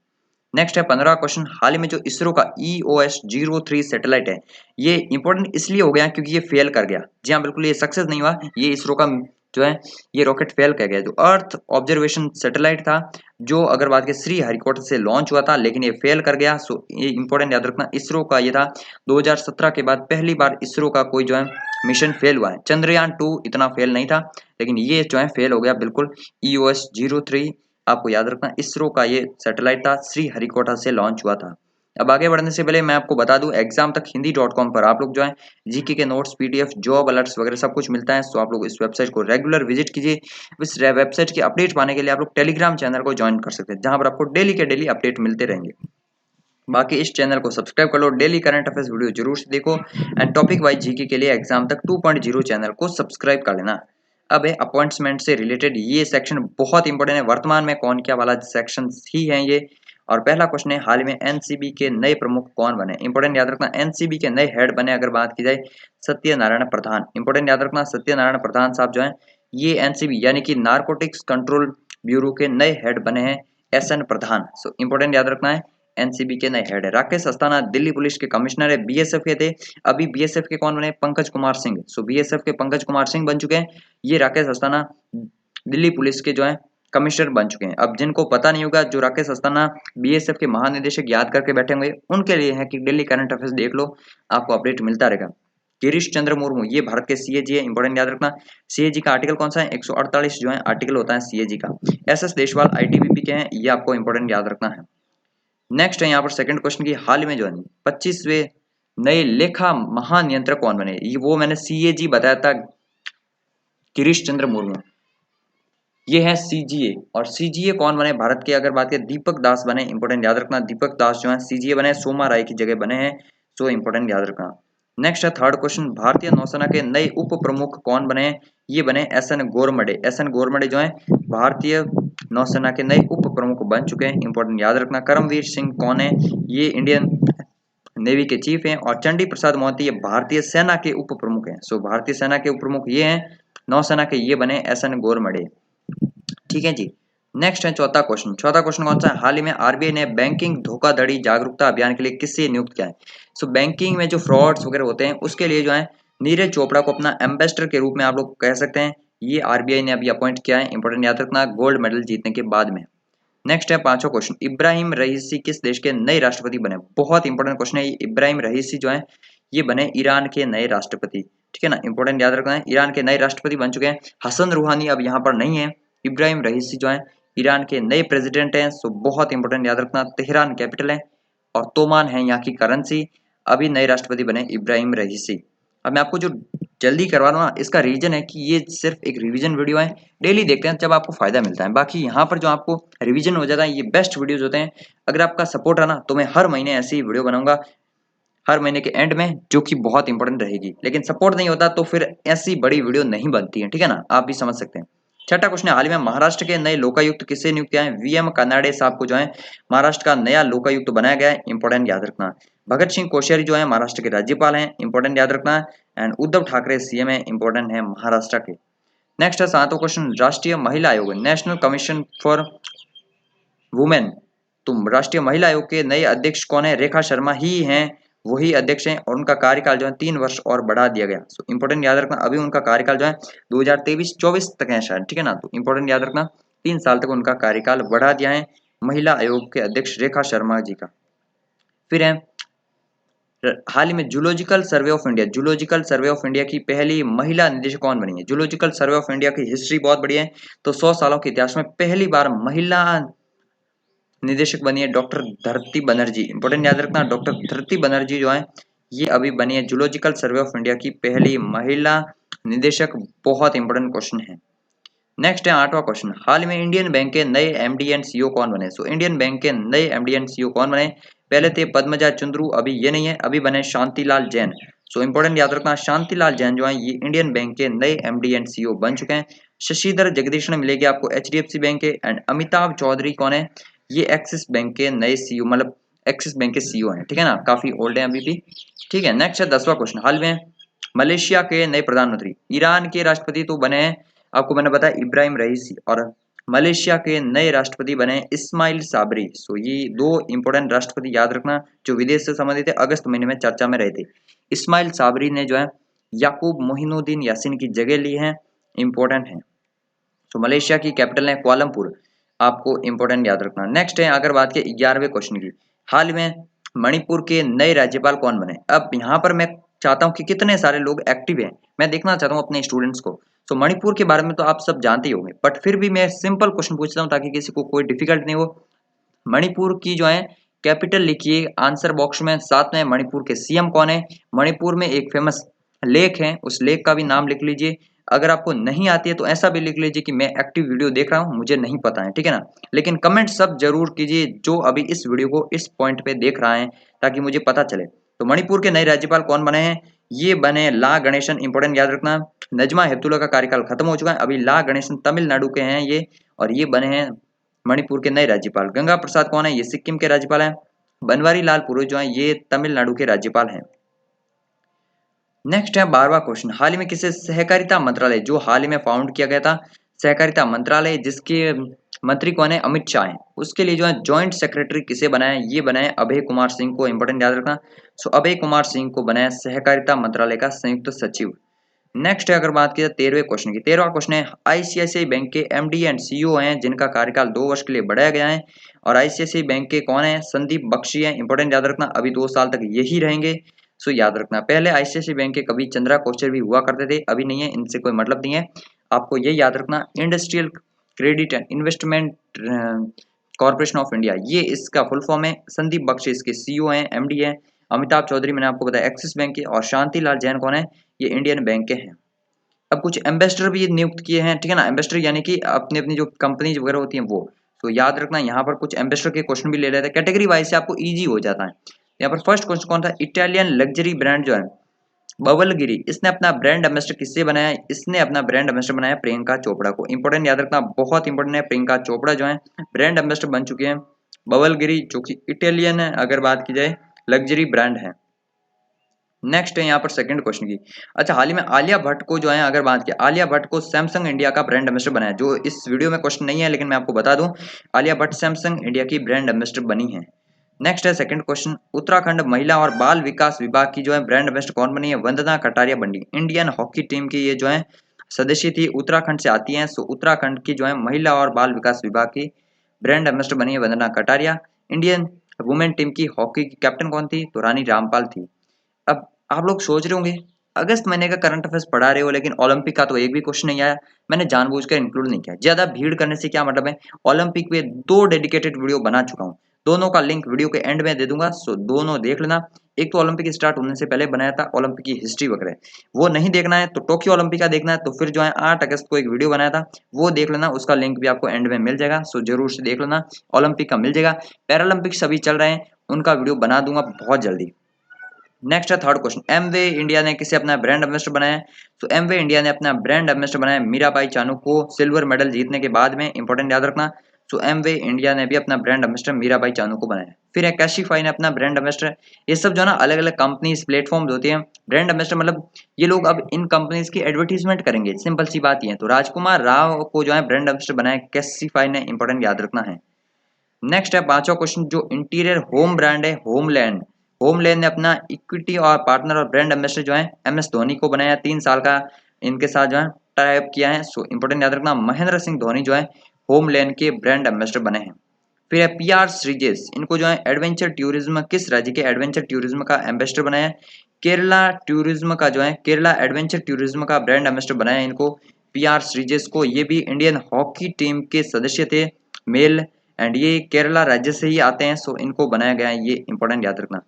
नेक्स्ट है 15वां क्वेश्चन, हाल ही में जो इसरो का EOS-03 सैटेलाइट है ये इंपॉर्टेंट इसलिए हो गया क्योंकि ये फेल कर गया। जी हाँ बिल्कुल, ये सक्सेस नहीं हुआ, ये इसरो का जो है ये रॉकेट फेल कर गया। जो अर्थ ऑब्जर्वेशन सैटेलाइट था, जो अगर बात के श्री हरिकोटा से लॉन्च हुआ था, लेकिन ये फेल कर गया। सो ये इंपॉर्टेंट याद रखना, इसरो का ये था 2017 के बाद पहली बार इसरो का कोई जो है मिशन फेल हुआ है। चंद्रयान 2 इतना फेल नहीं था, लेकिन ये जो है फेल हो गया बिल्कुल। EOS-03 आपको याद रखना इसरो का ये सैटेलाइट था, श्री हरिकोटा से लॉन्च हुआ था। अब आगे बढ़ने से पहले मैं आपको बता दूं, एग्जाम तक हिंदी.com पर आप लोग जो है जीके के नोट्स, PDF, जॉब अलर्ट्स वगैरह सब कुछ मिलता है। सो आप लोग इस वेबसाइट को रेगुलर विजिट कीजिए। इस वेबसाइट की अपडेट पाने के लिए आप लोग टेलीग्राम चैनल को ज्वाइन कर सकते हैं, जहां पर आपको डेली के डेली अपडेट मिलते रहेंगे। बाकी इस चैनल को सब्सक्राइब कर लो, डेली करंट अफेयर्स वीडियो जरूर से देखो, एंड टॉपिक वाइज जीके के लिए एग्जाम तक 2.0 चैनल को सब्सक्राइब कर लेना। अब है अपॉइंटमेंट से रिलेटेड ये सेक्शन बहुत इंपॉर्टेंट है, वर्तमान में कौन क्या वाला सेक्शन ही है ये। और पहला क्वेश्चन है, हाल में एनसीबी के नए प्रमुख कौन बने। इंपॉर्टेंट याद रखना, एनसीबी के नए हेड बने अगर बात की जाए सत्यनारायण प्रधान। इंपॉर्टेंट याद रखना, सत्यनारायण प्रधान साहब जो है ये एनसीबी यानी कि नारकोटिक्स कंट्रोल ब्यूरो के नए हेड बने हैं, SN प्रधान। सो इंपॉर्टेंट याद रखना है एनसीबी के नए हेड है। राकेश अस्थाना दिल्ली पुलिस के कमिश्नर है, बीएसएफ के थे, अभी बीएसएफ के कौन बने, पंकज कुमार सिंह। सो बीएसएफ के पंकज कुमार सिंह बन चुके हैं, ये राकेश अस्थाना दिल्ली पुलिस के जो है कमिश्नर बन चुके हैं। अब जिनको पता नहीं होगा, जो राकेश अस्थाना बीएसएफ के महानिदेशक याद करके बैठे होंगे, उनके लिए है कि डेली करंट अफेयर्स देख लो, आपको अपडेट मिलता रहेगा। गिरीश चंद्र मुर्मू ये भारत के सीएजी है, इंपॉर्टेंट याद रखना। सीएजी का आर्टिकल कौन सा है, 148 जो है आर्टिकल होता है सीएजी का। एसएस देशवाल आईटीबीपी के हैं, ये आपको इंपॉर्टेंट याद रखना है। नेक्स्ट है यहाँ पर सेकंड क्वेश्चन की, हाल में जो है 25वें नए लेखा महानियंत्रक कौन बने, ये वो मैंने सीएजी बताया था, गिरीश चंद्र मुर्मू। ये है सीजीए, और सीजीए कौन बने भारत के, अगर बात करें दीपक दास बने, इंपॉर्टेंट याद रखना, दीपक दास जो है सीजीए बने, सोमा राय की जगह बने हैं, सो इंपॉर्टेंट याद रखना। नेक्स्ट है थर्ड क्वेश्चन, भारतीय नौसेना के नए उप प्रमुख कौन बने, ये बने एसएन गोरमडे। एसएन गोरमडे जो है भारतीय नौसेना के नए उप प्रमुख बन चुके हैं, इंपॉर्टेंट याद रखना। करमवीर सिंह कौन है, ये इंडियन नेवी के चीफ हैं। और चंडी प्रसाद मोहंती ये भारतीय सेना के उप प्रमुख हैं। सो भारतीय सेना के उप प्रमुख ये हैं, नौसेना के ये बने एसएन गोरमडे। ठीक है जी। नेक्स्ट है चौथा क्वेश्चन। चौथा क्वेश्चन कौन सा है, हाल ही में आरबीआई ने बैंकिंग धोखाधड़ी जागरूकता अभियान के लिए किससे नियुक्त किया है। सो बैंकिंग में जो फ्रॉड्स वगैरह होते हैं उसके लिए जो है नीरज चोपड़ा को अपना एम्बेसडर के रूप में आप लोग कह सकते हैं, ये आरबीआई ने अभी अपॉइंट किया है, इंपॉर्टेंट याद रखना, गोल्ड मेडल जीतने के बाद में। नेक्स्ट है पांचवा क्वेश्चन, इब्राहिम रईसी किस देश के नए राष्ट्रपति बने, बहुत इंपॉर्टेंट क्वेश्चन है। इब्राहिम रईसी जो है ये बने ईरान के नए राष्ट्रपति, ठीक है ना, इंपॉर्टेंट याद रखना है, ईरान के नए राष्ट्रपति बन चुके हैं। हसन रूहानी अब यहाँ पर नहीं है, इब्राहिम रईसी जो है ईरान के नए प्रेसिडेंट हैं। सो बहुत इंपॉर्टेंट याद रखना, तेहरान कैपिटल है और तोमान है यहाँ की करेंसी। अभी नए राष्ट्रपति बने इब्राहिम रईसी। अब मैं आपको जो जल्दी करवा रहा हूँ इसका रीजन है कि ये सिर्फ एक रिवीजन वीडियो है, डेली देखते हैं जब आपको फायदा मिलता है। बाकी यहाँ पर जो आपको रिवीजन हो जाता है, ये बेस्ट वीडियोज होते हैं। अगर आपका सपोर्ट है ना तो मैं हर महीने ऐसी वीडियो बनाऊंगा, हर महीने के एंड में, जो कि बहुत इंपॉर्टेंट रहेगी। लेकिन सपोर्ट नहीं होता तो फिर ऐसी बड़ी वीडियो नहीं बनती है, ठीक है ना, आप भी समझ सकते हैं। छठा क्वेश्चन है, हाल ही में महाराष्ट्र के नए लोकायुक्त किसे नियुक्त किया है, वीएम कनाडे साहब को जो है महाराष्ट्र का नया लोकायुक्त बनाया गया है, इंपॉर्टेंट याद रखना। भगत सिंह कोश्यारी जो है महाराष्ट्र के राज्यपाल हैं, इंपॉर्टेंट याद रखना। एंड उद्धव ठाकरे सीएम है, इंपॉर्टेंट है महाराष्ट्र के। नेक्स्ट है सातवां क्वेश्चन, राष्ट्रीय महिला आयोग नेशनल कमीशन फॉर वुमेन, तो राष्ट्रीय महिला आयोग के नए अध्यक्ष कौन है, रेखा शर्मा ही हैं, वही अध्यक्ष हैं, और उनका कार्यकाल जो है 3 वर्ष और बढ़ा दिया गया। सो इंपॉर्टेंट याद रखना, अभी उनका कार्यकाल जो है 2023-24 तक है शायद, ठीक है ना, तो इंपॉर्टेंट याद रखना 3 साल तक उनका कार्यकाल बढ़ा दिया है महिला आयोग के अध्यक्ष रेखा शर्मा जी का। फिर है हाल ही में zoological survey of India, zoological survey of India की पहली महिला निदेशक कौन बनी है। जूलॉजिकल सर्वे ऑफ इंडिया की हिस्ट्री बहुत बड़ी है, तो 100 सालों के इतिहास में पहली बार महिला निदेशक बनी है डॉक्टर धरती बनर्जी, इंपॉर्टेंट याद रखना, डॉक्टर धरती बनर्जी जो है ये अभी बनी है जूलॉजिकल सर्वे ऑफ इंडिया की पहली महिला निदेशक, बहुत इंपॉर्टेंट क्वेश्चन है। नेक्स्ट है आठवां क्वेश्चन, हाल में इंडियन बैंक के नए एमडी एंड सीईओ कौन बने। सो इंडियन बैंक के नए एमडी एंड सीईओ कौन बने, पहले थे पद्मजा चंद्रू, अभी ये नहीं है, अभी बने शांतिलाल जैन। सो इंपॉर्टेंट याद रखना, शांतिलाल जैन जो है ये इंडियन बैंक के नए एमडी एंड सीईओ बन चुके हैं। शशिधर जगदीशन मिलेगी आपको एचडीएफसी बैंक के। एंड अमिताभ चौधरी कौन है, ये एक्सिस बैंक के नए सीईओ, मतलब एक्सिस बैंक के सीईओ हैं, ठीक है ना, काफी ओल्ड है अभी भी, ठीक है। नेक्स्ट है 10वां क्वेश्चन, हाल में मलेशिया के नए प्रधानमंत्री, ईरान के राष्ट्रपति तो बने हैं, आपको मैंने बताया इब्राहिम रईसी, और मलेशिया के नए राष्ट्रपति बने इस्माइल साबरी। सो ये 2 इंपॉर्टेंट राष्ट्रपति याद रखना जो विदेश से संबंधित है, अगस्त महीने में चर्चा में रहे थे। इस्माइल साबरी ने जो है याकूब मोहिनुद्दीन यासीन की जगह ली है, इंपॉर्टेंट है। तो मलेशिया की कैपिटल है कुआलालंपुर, आपको इंपॉर्टेंट याद रखना। नेक्स्ट है अगर बात की 11वें क्वेश्चन की, हाल में मणिपुर के नए राज्यपाल कौन बने। अब यहाँ पर मैं चाहता हूँ कि कितने सारे लोग एक्टिव हैं, मैं देखना चाहता हूँ अपने स्टूडेंट्स को। तो मणिपुर के बारे में तो आप सब जानते ही होंगे, बट फिर भी मैं सिंपल क्वेश्चन पूछता हूँ ताकि किसी को कोई डिफिकल्ट नहीं हो। मणिपुर की जो है कैपिटल लिखिए आंसर बॉक्स में, साथ में मणिपुर के सीएम कौन है। मणिपुर में एक फेमस लेक है, उस लेक का भी नाम लिख लीजिए। अगर आपको नहीं आती है तो ऐसा भी लिख लीजिए कि मैं एक्टिव वीडियो देख रहा हूँ, मुझे नहीं पता है, ठीक है ना। लेकिन कमेंट सब जरूर कीजिए जो अभी इस वीडियो को इस पॉइंट पे देख रहा है, ताकि मुझे पता चले। तो मणिपुर के नए राज्यपाल कौन बने हैं, ये बने ला गणेशन, इंपॉर्टेंट याद रखना। नजमा हेपतुल्ला का कार्यकाल खत्म हो चुका है, अभी ला गणेशन तमिलनाडु के हैं ये, और ये बने हैं मणिपुर के नए राज्यपाल। गंगा प्रसाद कौन है, ये सिक्किम के राज्यपाल हैं। बनवारी लाल पुरोहित जो है ये तमिलनाडु के राज्यपाल हैं। नेक्स्ट है 12वां क्वेश्चन, हाल ही में किसे सहकारिता मंत्रालय, जो हाल ही में फाउंड किया गया था सहकारिता मंत्रालय, जिसके मंत्री कौन है? अमित शाह है। उसके लिए जो है जॉइंट सेक्रेटरी किसे बनाया? ये बनाया अभय कुमार सिंह को, इंपॉर्टेंट याद रखना। सो अभय कुमार सिंह को बनाया सहकारिता मंत्रालय का संयुक्त सचिव। नेक्स्ट है, अगर बात की जाए 13वें क्वेश्चन की, 13वां क्वेश्चन है आईसीआईसीआई बैंक के एमडी एंड सीईओ हैं जिनका कार्यकाल 2 वर्ष के लिए बढ़ाया गया है। और आईसीआईसीआई बैंक के कौन है? संदीप बख्शी है, इंपॉर्टेंट याद रखना। अभी 2 साल तक यही रहेंगे। सो याद रखना, पहले आईसीआईसीआई बैंक के कभी चंद्रा कोचर भी हुआ करते थे, अभी नहीं है, इनसे कोई मतलब नहीं है। आपको ये याद रखना, industrial credit and investment corporation of India, ये इसका फुल फॉर्म है। संदीप बख्शी इसके सीईओ हैं, एमडी है। अमिताभ चौधरी मैंने आपको बताया एक्सिस बैंक के, और शांतिलाल जैन कौन है? ये इंडियन बैंक के हैं। अब कुछ एम्बेसडर भी नियुक्त किए हैं, ठीक है ना। एम्बेसडर यानी कि अपनी अपनी जो कंपनीज वगैरह होती हैं वो। तो याद रखना, यहाँ पर कुछ एम्बेसडर के क्वेश्चन भी ले लेते हैं, कैटेगरी वाइज से आपको इजी हो जाता है। यहाँ पर फर्स्ट क्वेश्चन कौन था? इटालियन लग्जरी ब्रांड जो है बबलगिरी, इसने अपना ब्रांड एम्बेसडर किससे बनाया? इसने अपना ब्रांड एम्बेसडर बनाया प्रियंका चोपड़ा को। इंपॉर्टेंट याद रखना, बहुत इंपॉर्टेंट है। प्रियंका चोपड़ा जो है ब्रांड एम्बेसडर बन चुके हैं बबलगिरी, जो कि इटालियन है, अगर बात की जाए लग्जरी ब्रांड है। नेक्स्ट है यहाँ पर सेकंड क्वेश्चन की। अच्छा, हाल ही में आलिया भट्ट को जो है, अगर बात की आलिया भट्ट को सैमसंग इंडिया का ब्रांड एम्बेसडर बनाया, जो इस वीडियो में क्वेश्चन नहीं है लेकिन मैं आपको बता दूं, आलिया भट्ट सैमसंग इंडिया की ब्रांड एम्बेसडर बनी है। नेक्स्ट है सेकंड क्वेश्चन, उत्तराखंड महिला और बाल विकास विभाग की जो है ब्रांड एम्बेसडर कौन बनी है? वंदना कटारिया बनी। इंडियन हॉकी टीम की ये जो है सदस्य थी, उत्तराखंड से आती है। सो उत्तराखंड की जो है महिला और बाल विकास विभाग की ब्रांड एम्बेसडर बनी है Vandana Kataria. Indian women team की हॉकी की कैप्टन कौन थी? तो रानी रामपाल थी। अब आप लोग सोच रहे होंगे अगस्त महीने का करंट अफेयर्स पढ़ा रहे हो लेकिन ओलंपिक का तो एक भी क्वेश्चन नहीं आया। मैंने जानबूझकर इंक्लूड नहीं किया, ज्यादा भीड़ करने से क्या मतलब है। ओलंपिक पे 2 डेडिकेटेड वीडियो बना चुका हूँ, दोनों का लिंक वीडियो के एंड में दे दूंगा। सो दोनों देख लेना। एक तो ओलंपिक स्टार्ट होने से पहले बनाया था, ओलंपिक की हिस्ट्री वगैरह, वो नहीं देखना है तो टोक्यो ओलंपिक का देखना है तो फिर जो है 8 अगस्त को एक वीडियो बनाया था, वो देख लेना। उसका लिंक भी आपको एंड में मिल जाएगा, सो जरूर से देख लेना। ओलंपिक का मिल जाएगा, पैरालंपिक्स अभी चल रहे हैं, उनका वीडियो बना दूंगा बहुत जल्दी। नेक्स्ट है थर्ड क्वेश्चन, एमवे इंडिया ने किसे अपना ब्रांड एम्बेसडर बनाया? तो एमवे इंडिया ने अपना ब्रांड एम्बेसडर बनाया मीराबाई चानू को, सिल्वर मेडल जीतने के बाद में, इंपॉर्टेंट याद रखना। तो एमवे इंडिया ने भी अपना ब्रांड एम्बेसडर मीराबाई चानू को बनाया। फिर है कैशिफाई ने अपना ब्रांड एम्बेसडर। ये सब जो है ना अलग अलग कंपनीज प्लेटफॉर्म होती है। ब्रांड एम्बेसडर मतलब ये लोग अब इन कंपनीज की एडवर्टीजमेंट करेंगे, सिंपल सी बात ही है। तो राजकुमार राव को जो है ब्रांड एम्बेसडर बनाया कैशिफाई ने, इंपॉर्टेंट याद रखना है। नेक्स्ट है पांचवा क्वेश्चन, जो इंटीरियर होम ब्रांड है होमलैंड, होमलैंड ने अपना इक्विटी और पार्टनर और ब्रांड एम्बेसडर जो है एम एस धोनी को बनाया। 3 साल का इनके साथ जो है टाई अप किया है। सो इंपॉर्टेंट याद रखना, महेंद्र सिंह धोनी जो है होमलैंड के ब्रांड एम्बेसडर बने हैं। फिर है पीआर श्रीजेश, इनको जो है एडवेंचर टूरिज्म, किस राज्य के एडवेंचर टूरिज्म का एम्बेसडर बनाया है? केरला टूरिज्म का जो है केरला एडवेंचर टूरिज्म का ब्रांड एम्बेसडर बनाया है इनको, पीआर श्रीजेश को। ये भी इंडियन हॉकी टीम के सदस्य थे, मेल, एंड ये केरला राज्य से ही आते हैं। सो इनको बनाया गया है, ये इंपॉर्टेंट याद रखना।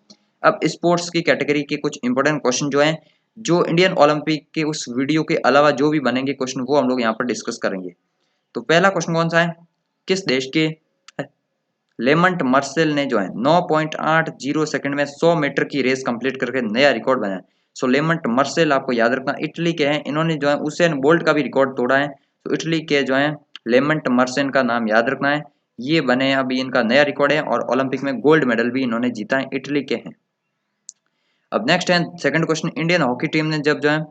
अब स्पोर्ट्स की कैटेगरी के कुछ इंपॉर्टेंट क्वेश्चन जो है, जो इंडियन ओलंपिक के उस वीडियो के अलावा जो भी बनेंगे क्वेश्चन, वो हम लोग यहाँ पर डिस्कस करेंगे। तो पहला क्वेश्चन कौन सा है? किस देश के लेमंट मर्सेल ने जो है 9.80 सेकंड में 100 मीटर की रेस कंप्लीट करके नया रिकॉर्ड बनाया? सो लेमंट मर्सेल आपको याद रखना इटली के हैं, इन्होंने जो है उसेन बोल्ट का भी रिकॉर्ड तोड़ा है। तो इटली के जो है लेमंट मर्सेल का नाम याद रखना है, ये बने अभी इनका नया रिकॉर्ड है, और ओलंपिक में गोल्ड मेडल भी इन्होंने जीता है, इटली के हैं। अब नेक्स्ट है second question, Indian hockey team ने जब जो है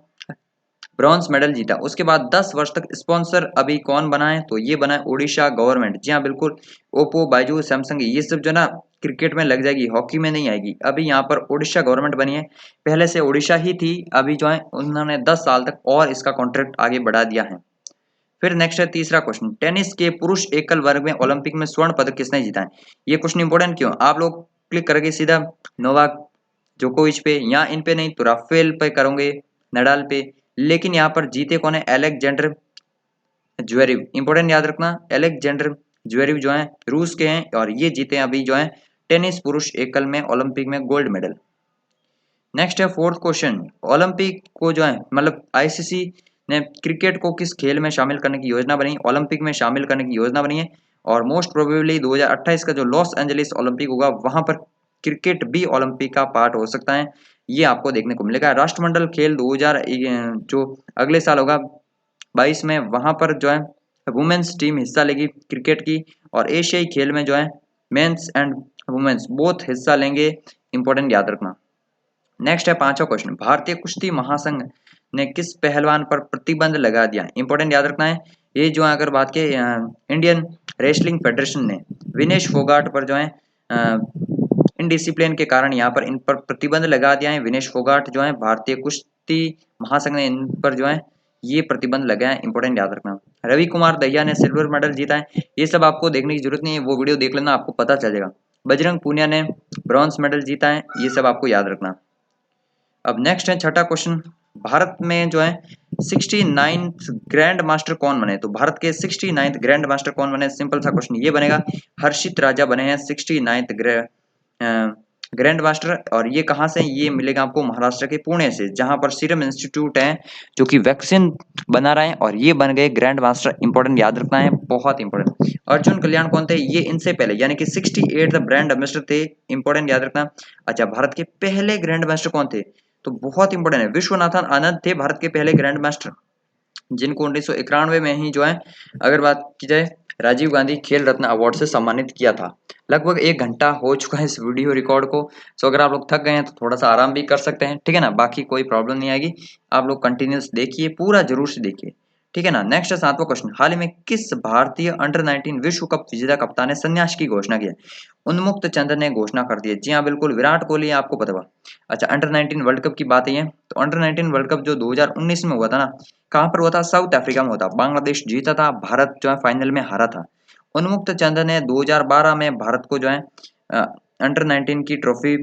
ब्रॉन्ज मेडल जीता उसके बाद 10 वर्ष तक स्पॉन्सर अभी कौन बना है? तो ये बना है ओडिशा गवर्नमेंट। जी हाँ बिल्कुल, ओप्पो, बायजू, सैमसंग, ये सब जो ना क्रिकेट में लग जाएगी, हॉकी में नहीं आएगी। अभी यहाँ पर ओडिशा गवर्नमेंट बनी है, पहले से ओडिशा ही थी, अभी जो है उन्होंने 10 साल तक और इसका कॉन्ट्रैक्ट आगे बढ़ा दिया है। फिर नेक्स्ट है तीसरा क्वेश्चन, टेनिस के पुरुष एकल वर्ग में ओलंपिक में स्वर्ण पदक किसने जीता है? ये क्वेश्चन इंपॉर्टेंट क्यों? आप लोग क्लिक करेंगे सीधा नोवाक जोकोविच पे, या इन पे नहीं तो राफेल पे करोगे, नडाल पे, लेकिन यहाँ पर जीते कौन है? अलेक्जेंडर ज्वेरेव, इंपॉर्टेंट याद रखना, अलेक्जेंडर ज्वेरेव जो है रूस के हैं, और ये जीते अभी जो है टेनिस पुरुष एकल में ओलंपिक में गोल्ड मेडल। नेक्स्ट है फोर्थ क्वेश्चन, ओलंपिक को जो है मतलब आईसीसी ने क्रिकेट को किस खेल में शामिल करने की योजना बनी? ओलंपिक में शामिल करने की योजना बनी है, और मोस्ट प्रोबेबली 2028 का जो लॉस एंजलिस ओलंपिक होगा वहां पर क्रिकेट भी ओलंपिक का पार्ट हो सकता है, ये आपको देखने को मिलेगा। राष्ट्रमंडल खेल 2000 जो अगले साल होगा 22 में, वहां पर जो है वुमेन्स टीम हिस्सा लेगी क्रिकेट की, और एशियाई खेल में जो है मेंस एंड वुमेन्स बोथ हिस्सा लेंगे, इंपॉर्टेंट याद रखना। नेक्स्ट है पांचवा क्वेश्चन, भारतीय कुश्ती महासंघ ने किस पहलवान पर प्रतिबंध लगा दिया? इंपॉर्टेंट याद रखना है, ये जो है अगर बात के इंडियन रेसलिंग फेडरेशन ने विनेश फोगाट पर जो है इनडिसिप्लिन के कारण यहाँ पर इन पर प्रतिबंध लगा दिया है। विनेश फोगाट जो है भारतीय कुश्ती महासंघ ने इन पर जो है ये प्रतिबंध लगाया है, इंपॉर्टेंट याद रखना। रवि कुमार दहिया ने सिल्वर मेडल जीता है, ये सब आपको देखने की जरूरत नहीं है, वो वीडियो देख लेना आपको पता चल जाएगा। बजरंग पूनिया ने ब्रॉन्ज मेडल जीता है, ये सब आपको याद रखना। अब नेक्स्ट है छठा क्वेश्चन, भारत में जो है 69th ग्रैंड मास्टर कौन बने? तो भारत के 69th ग्रैंड मास्टर कौन बने? सिंपल सा क्वेश्चन ये बनेगा, हर्षित राजा बने हैं 69th ग्रैंड मास्टर। और ये कहाँ से? ये मिलेगा आपको महाराष्ट्र के पुणे से, जहां पर सीरम इंस्टीट्यूट है जो कि वैक्सीन बना रहा है, और ये बन गए ग्रैंड मास्टर। इंपॉर्टेंट याद रखना है, बहुत इंपॉर्टेंट। अर्जुन कल्याण कौन थे? ये इनसे पहले यानी कि 68 ब्रांड एम्बेसडर थे, इंपॉर्टेंट याद रखना। अच्छा, भारत के पहले ग्रैंड मास्टर कौन थे? तो बहुत इंपॉर्टेंट है, विश्वनाथन आनंद थे भारत के पहले ग्रैंड मास्टर, जिनको 1991 में ही जो है अगर बात की जाए राजीव गांधी खेल रत्न अवार्ड से सम्मानित किया था। लगभग 1 घंटा हो चुका है इस वीडियो रिकॉर्ड को, सो अगर आप लोग थक गए हैं तो थोड़ा सा आराम भी कर सकते हैं, ठीक है ना। बाकी कोई प्रॉब्लम नहीं आएगी, आप लोग कंटिन्यूस देखिए, पूरा जरूर से देखिए, ठीक है ना। नेक्स्ट है 7वां क्वेश्चन, हाल ही में किस भारतीय अंडर 19 विश्व कप विजेता कप्तान ने संन्यास की घोषणा की है? उन्मुक्त चंद ने घोषणा कर दी है। जी हाँ बिल्कुल, विराट कोहली, आपको पता हुआ। अच्छा, अंडर 19 वर्ल्ड कप की बात है, तो अंडर 19 वर्ल्ड कप जो 2019 में हुआ था ना, कहाँ पर हुआ था? साउथ अफ्रीका में हुआ था। बांग्लादेश जीता था, भारत जो है फाइनल में हारा था। उन्मुक्त चंद ने 2012 में भारत को जो है अंडर 19 की ट्रॉफी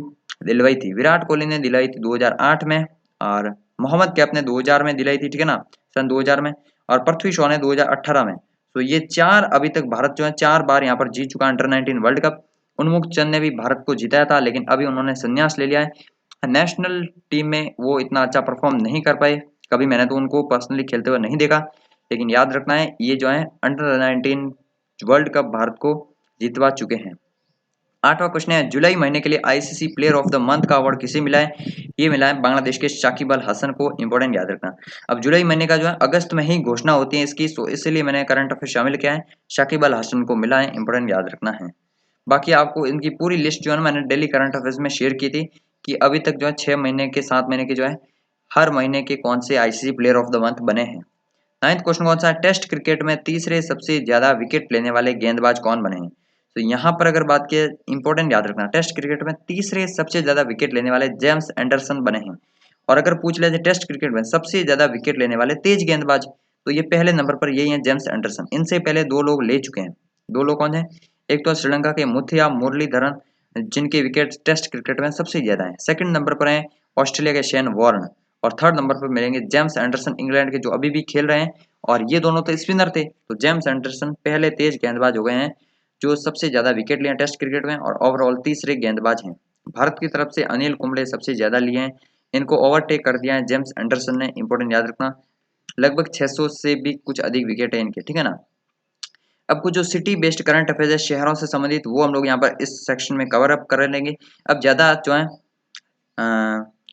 दिलवाई थी। विराट कोहली ने दिलाई थी 2008 में, और मोहम्मद कैफ ने 2000 में दिलाई थी, ठीक है ना, सन 2000 में, और पृथ्वी शॉ ने 2018 में। तो ये 4 अभी तक भारत जो है 4 बार यहाँ पर जीत चुका अंडर 19 वर्ल्ड कप। उन्मुक्त चंद ने भी भारत को जिताया था, लेकिन अभी उन्होंने संन्यास ले लिया है। नेशनल टीम में वो इतना अच्छा परफॉर्म नहीं कर पाए, कभी मैंने तो उनको पर्सनली खेलते हुए नहीं देखा, लेकिन याद रखना है ये जो है अंडर 19 वर्ल्ड कप भारत को जितवा चुके हैं। 8वां क्वेश्चन है, जुलाई महीने के लिए ICC player of the month का अवार्ड किसे मिला है? ये मिला है बांग्लादेश के शाकिब अल हसन को, इंपॉर्टेंट याद रखना। अब जुलाई महीने का जो है अगस्त में ही घोषणा होती है इसकी, तो इसलिए मैंने करंट अफेयर शामिल किया है, शाकिब अल हसन को मिला है, इंपॉर्टेंट याद रखना है। बाकी आपको इनकी पूरी लिस्ट जो है मैंने डेली करंट अफेयर्स में शेयर की थी, कि अभी तक जो है 6 महीने के 7 महीने के जो है हर महीने के कौन से ICC player of the month बने हैं। 9th क्वेश्चन कौन सा है, टेस्ट क्रिकेट में तीसरे सबसे ज्यादा विकेट लेने वाले गेंदबाज कौन बने हैं? तो यहाँ पर अगर बात की, इंपॉर्टेंट याद रखना, टेस्ट क्रिकेट में तीसरे सबसे ज्यादा विकेट लेने वाले जेम्स एंडरसन बने हैं। और अगर पूछ ले टेस्ट क्रिकेट में सबसे ज्यादा विकेट लेने वाले तेज गेंदबाज, तो ये पहले नंबर पर यही है, जेम्स एंडरसन। इनसे पहले 2 लोग ले चुके हैं। 2 लोग कौन है? एक तो श्रीलंका के मुथिया मुरलीधरन, जिनके विकेट टेस्ट क्रिकेट में सबसे ज्यादा है। सेकंड नंबर पर है ऑस्ट्रेलिया के शेन वॉर्न, और थर्ड नंबर पर मिलेंगे जेम्स एंडरसन, इंग्लैंड के, जो अभी भी खेल रहे हैं। और ये दोनों तो स्पिनर थे, तो जेम्स एंडरसन पहले तेज गेंदबाज हो गए हैं जो सबसे ज्यादा विकेट लिए टेस्ट क्रिकेट में, और ओवरऑल तीसरे गेंदबाज हैं। भारत की तरफ से अनिल कुंबले सबसे ज्यादा लिए हैं, इनको ओवरटेक कर दिया है जेम्स एंडरसन ने, इंपॉर्टेंट याद रखना। लगभग 600 से भी कुछ अधिक विकेट है इनके, ठीक है ना। अब कुछ जो सिटी बेस्ड करंट अफेयर्स है शहरों से संबंधित, वो हम लोग यहाँ पर इस सेक्शन में कवर अप कर लेंगे। अब ज्यादा जो है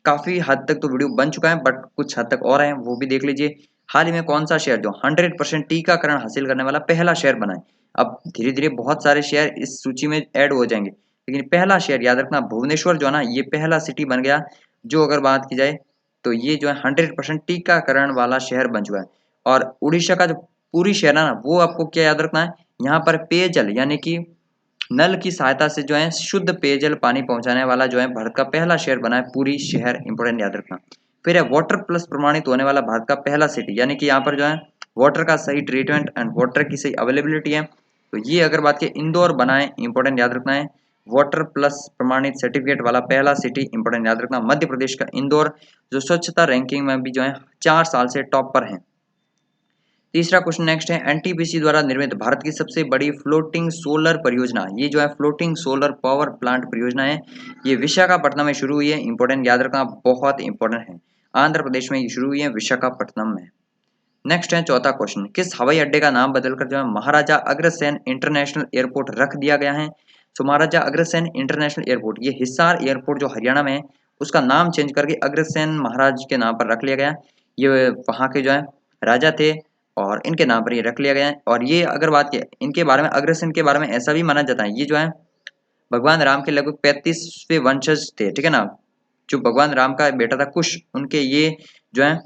काफी हद तक तो वीडियो बन चुका है, बट कुछ हद तक और है, वो भी देख लीजिए। हाल ही में कौन सा शहर जो 100% टीकाकरण हासिल करने वाला पहला शहर बना है? अब धीरे धीरे बहुत सारे शहर इस सूची में ऐड हो जाएंगे, लेकिन पहला शहर याद रखना भुवनेश्वर जो है ना, ये पहला सिटी बन गया, जो अगर बात की जाए तो ये जो है 100% टीकाकरण वाला शहर बन चुका है। और उड़ीसा का जो पूरी शहर है ना, वो आपको क्या याद रखना है, यहाँ पर पेयजल यानी कि नल की सहायता से जो है शुद्ध पेयजल पानी पहुंचाने वाला जो है भारत का पहला शहर बना है, पूरी शहर, इंपोर्टेंट याद रखना। फिर है वाटर प्लस प्रमाणित होने वाला भारत का पहला सिटी, यानी कि यहाँ पर जो है वाटर का सही ट्रीटमेंट एंड वाटर की सही अवेलेबिलिटी है, तो ये अगर बात की इंदौर बना है, इंपोर्टेंट याद रखना है। वाटर प्लस प्रमाणित सर्टिफिकेट वाला पहला सिटी, इंपोर्टेंट याद रखना, मध्य प्रदेश का इंदौर, जो स्वच्छता रैंकिंग में भी जो है 4 साल से टॉप पर है। तीसरा क्वेश्चन नेक्स्ट है, एनटीपीसी द्वारा निर्मित भारत की सबसे बड़ी फ्लोटिंग सोलर परियोजना, ये जो है फ्लोटिंग सोलर पावर प्लांट परियोजना है, ये विशाखापट्टनम में शुरू हुई है, इंपॉर्टेंट याद रखना, बहुत इंपॉर्टेंट है। आंध्र प्रदेश में ये शुरू हुई है, विशाखापट्टनम में। नेक्स्ट है चौथा क्वेश्चन, किस हवाई अड्डे का नाम बदलकर जो है महाराजा अग्रसेन इंटरनेशनल एयरपोर्ट रख दिया गया है? तो महाराजा अग्रसेन इंटरनेशनल एयरपोर्ट, ये हिसार एयरपोर्ट जो हरियाणा में है, उसका नाम चेंज करके अग्रसेन महाराज के नाम पर रख लिया गया। ये वहाँ के जो है राजा थे, और इनके नाम पर ये रख लिया गया है। और ये अगर बात की इनके बारे में, अग्रसेन के बारे में ऐसा भी माना जाता है, ये जो है भगवान राम के लगभग 35वें वंशज थे, ठीक है ना। जो भगवान राम का बेटा था कुश, उनके ये जो है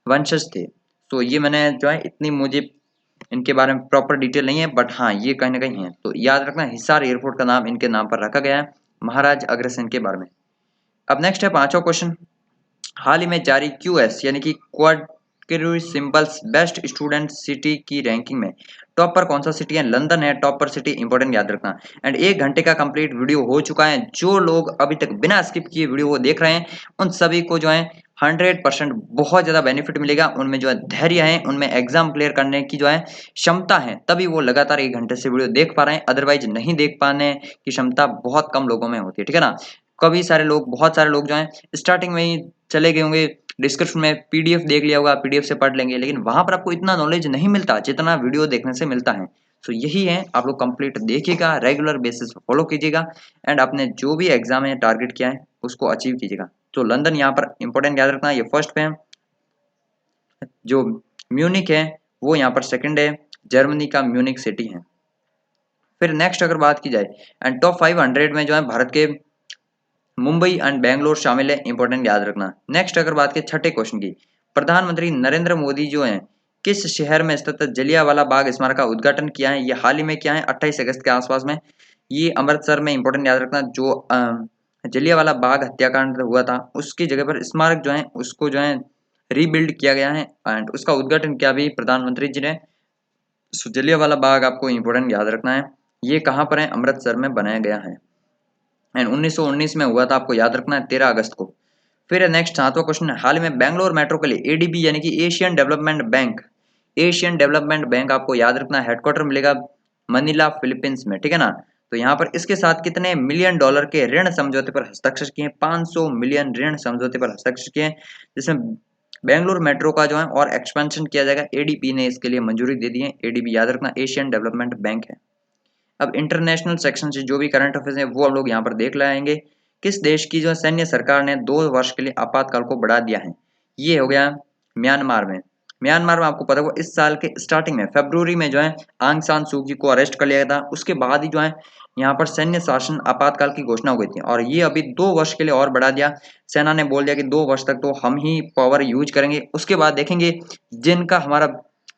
वंशज थे। तो ये मैंने जो है इतनी मुझे इनके बारे में प्रॉपर डिटेल नहीं है, बट हाँ ये कहीं ना कहीं है। तो याद रखना हिसार एयरपोर्ट का नाम इनके नाम पर रखा गया है, महाराज अग्रसेन के बारे में। अब नेक्स्ट है पांचवा क्वेश्चन, हाल ही में जारी क्यूएस यानी कि क्वाड्रिलरी सिंबल्स बेस्ट स्टूडेंट सिटी की रैंकिंग में टॉप पर कौन सा सिटी है? लंदन है टॉप पर सिटी, इंपॉर्टेंट याद रखना। एंड 1 घंटे का कंप्लीट वीडियो हो चुका है, जो लोग अभी तक बिना स्किप किए वीडियो को देख रहे हैं उन सभी को जो है 100% बहुत ज्यादा बेनिफिट मिलेगा। उनमें जो है धैर्य है, उनमें एग्जाम क्लियर करने की जो है क्षमता है, तभी वो लगातार 1 घंटे से वीडियो देख पा रहे हैं, अदरवाइज नहीं देख पाने की क्षमता बहुत कम लोगों में होती है, ठीक है ना। कभी सारे लोग, बहुत सारे लोग जो है स्टार्टिंग में ही चले गए होंगे, डिस्क्रिप्शन में पीडीएफ देख लिया होगा, पीडीएफ से पढ़ लेंगे, लेकिन वहां पर आपको इतना नॉलेज नहीं मिलता जितना वीडियो देखने से मिलता है। तो यही है, आप लोग कंप्लीट देखिएगा, रेगुलर बेसिस पर फॉलो कीजिएगा एंड आपने जो भी एग्जाम है टारगेट किया है उसको अचीव कीजिएगा। तो लंदन यहाँ पर इंपॉर्टेंट याद रखना, ये फर्स्ट पे है। जो म्यूनिक है वो यहाँ पर सेकंड है, जर्मनी का म्यूनिक सिटी है। फिर नेक्स्ट अगर बात की जाए एंड टॉप 500 में जो है भारत के मुंबई एंड बेंगलोर शामिल है, इंपॉर्टेंट याद रखना। नेक्स्ट अगर बात की छठे क्वेश्चन की, प्रधानमंत्री नरेंद्र मोदी जो है किस शहर में स्थित जलियांवाला बाग स्मारक का उद्घाटन किया है? ये हाल ही में किया है 28 अगस्त के आसपास में, ये अमृतसर में, इंपॉर्टेंट याद रखना। जो जलियांवाला बाग हत्याकांड हुआ था उसकी जगह पर स्मारक जो है उसको जो है रीबिल्ड किया गया है एंड उसका उद्घाटन किया भी प्रधानमंत्री जी ने। जलियांवाला बाग आपको इंपॉर्टेंट याद रखना है, ये कहाँ पर है? अमृतसर में बनाया गया है एंड 1919 में हुआ था, आपको याद रखना है 13 अगस्त को। फिर नेक्स्ट सातवां क्वेश्चन है, हाल ही में बेंगलोर मेट्रो के लिए एडीबी यानी कि Asian development bank, Asian development bank आपको याद रखना हेडक्वार्टर मिलेगा मनीला फिलीपींस में, ठीक है ना। तो यहाँ पर इसके साथ कितने मिलियन डॉलर के ऋण समझौते पर हस्ताक्षर किए? 500 मिलियन ऋण समझौते पर हस्ताक्षर किए, जिसमें बेंगलुरु मेट्रो का जो है और एक्सपेंशन किया जाएगा। एडीबी ने इसके लिए मंजूरी दे दी है, एडीबी याद रखना एशियन डेवलपमेंट बैंक है। अब इंटरनेशनल सेक्शन से जो भी करंट अफेयर्स है वो हम लोग यहाँ पर देख लाएंगे। किस देश की जो सैन्य सरकार ने 2 वर्ष के लिए आपातकाल को बढ़ा दिया है? ये हो गया म्यांमार में। म्यांमार में आपको पता होगा इस साल के स्टार्टिंग में फरवरी में जो है आंग सान सू की को अरेस्ट कर लिया गया था, उसके बाद ही जो है यहाँ पर सैन्य शासन आपातकाल की घोषणा हो गई थी और ये अभी 2 वर्ष के लिए और बढ़ा दिया। सेना ने बोल दिया कि 2 वर्ष तक तो हम ही पावर यूज करेंगे, उसके बाद देखेंगे जिनका हमारा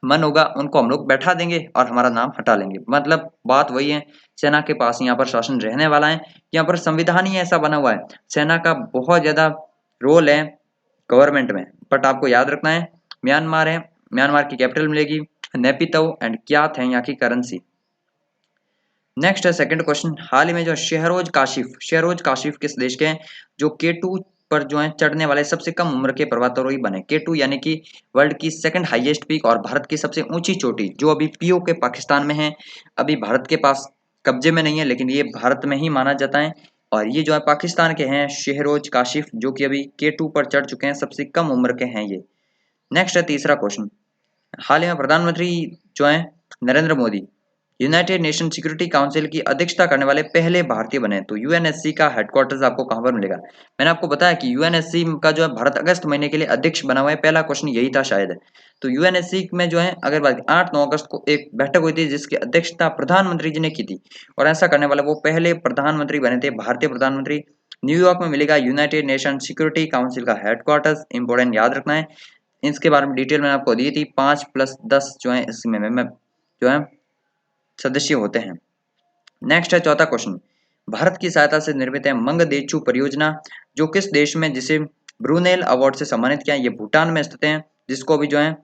मन होगा उनको हम लोग बैठा देंगे और हमारा नाम हटा लेंगे। मतलब बात वही है, सेना के पास यहाँ पर शासन रहने वाला है, यहाँ पर संविधान ही ऐसा बना हुआ है, सेना का बहुत ज्यादा रोल है गवर्नमेंट में। बट आपको याद रखना है म्यांमार है, म्यांमार की कैपिटल मिलेगी नेपितो एंड क्याथ है यहाँ की करेंसी। नेक्स्ट है सेकंड क्वेश्चन, हाल ही में जो शहरोज काशिफ किस देश के हैं जो K2 पर जो है चढ़ने वाले सबसे कम उम्र के पर्वतारोही बने? K2 यानी कि वर्ल्ड की सेकंड हाईएस्ट पीक और भारत की सबसे ऊंची चोटी, जो अभी POK पाकिस्तान में है, अभी भारत के पास कब्जे में नहीं है लेकिन ये भारत में ही माना जाता है और ये जो है पाकिस्तान के हैं शहरोज काशिफ, जो कि अभी K2 पर चढ़ चुके हैं, सबसे कम उम्र के हैं ये। नेक्स्ट है तीसरा क्वेश्चन, हाल ही में प्रधानमंत्री जो है Narendra Modi United nation security council की अध्यक्षता करने वाले पहले भारतीय बने। तो यूएनएससी का हेडक्वार्टर्स आपको कहां पर मिलेगा? मैंने आपको बताया कि यूएनएससी का जो है भारत अगस्त महीने के लिए अध्यक्ष बना हुआ है, पहला क्वेश्चन यही था शायद। तो यूएनएससी में जो है अगर बात 8-9 अगस्त को एक बैठक हुई थी जिसकी अध्यक्षता प्रधानमंत्री जी ने की थी और ऐसा करने वाले वो पहले प्रधानमंत्री बने थे, भारतीय प्रधानमंत्री। न्यूयॉर्क में मिलेगा यूनाइटेड नेशन सिक्योरिटी काउंसिल का हेडक्वार्टर्स, इंपोर्टेंट याद रखना है। इसके बारे में डिटेल मैंने आपको दी थी, 5+10 जो है इसमें जो है सदस्य होते हैं। नेक्स्ट है चौथा क्वेश्चन, भारत की सहायता से निर्मित है मंगदेचु परियोजना जो किस देश में, जिसे ब्रूनेल अवार्ड से सम्मानित किया है? ये भूटान में स्थित है, जिसको अभी जो है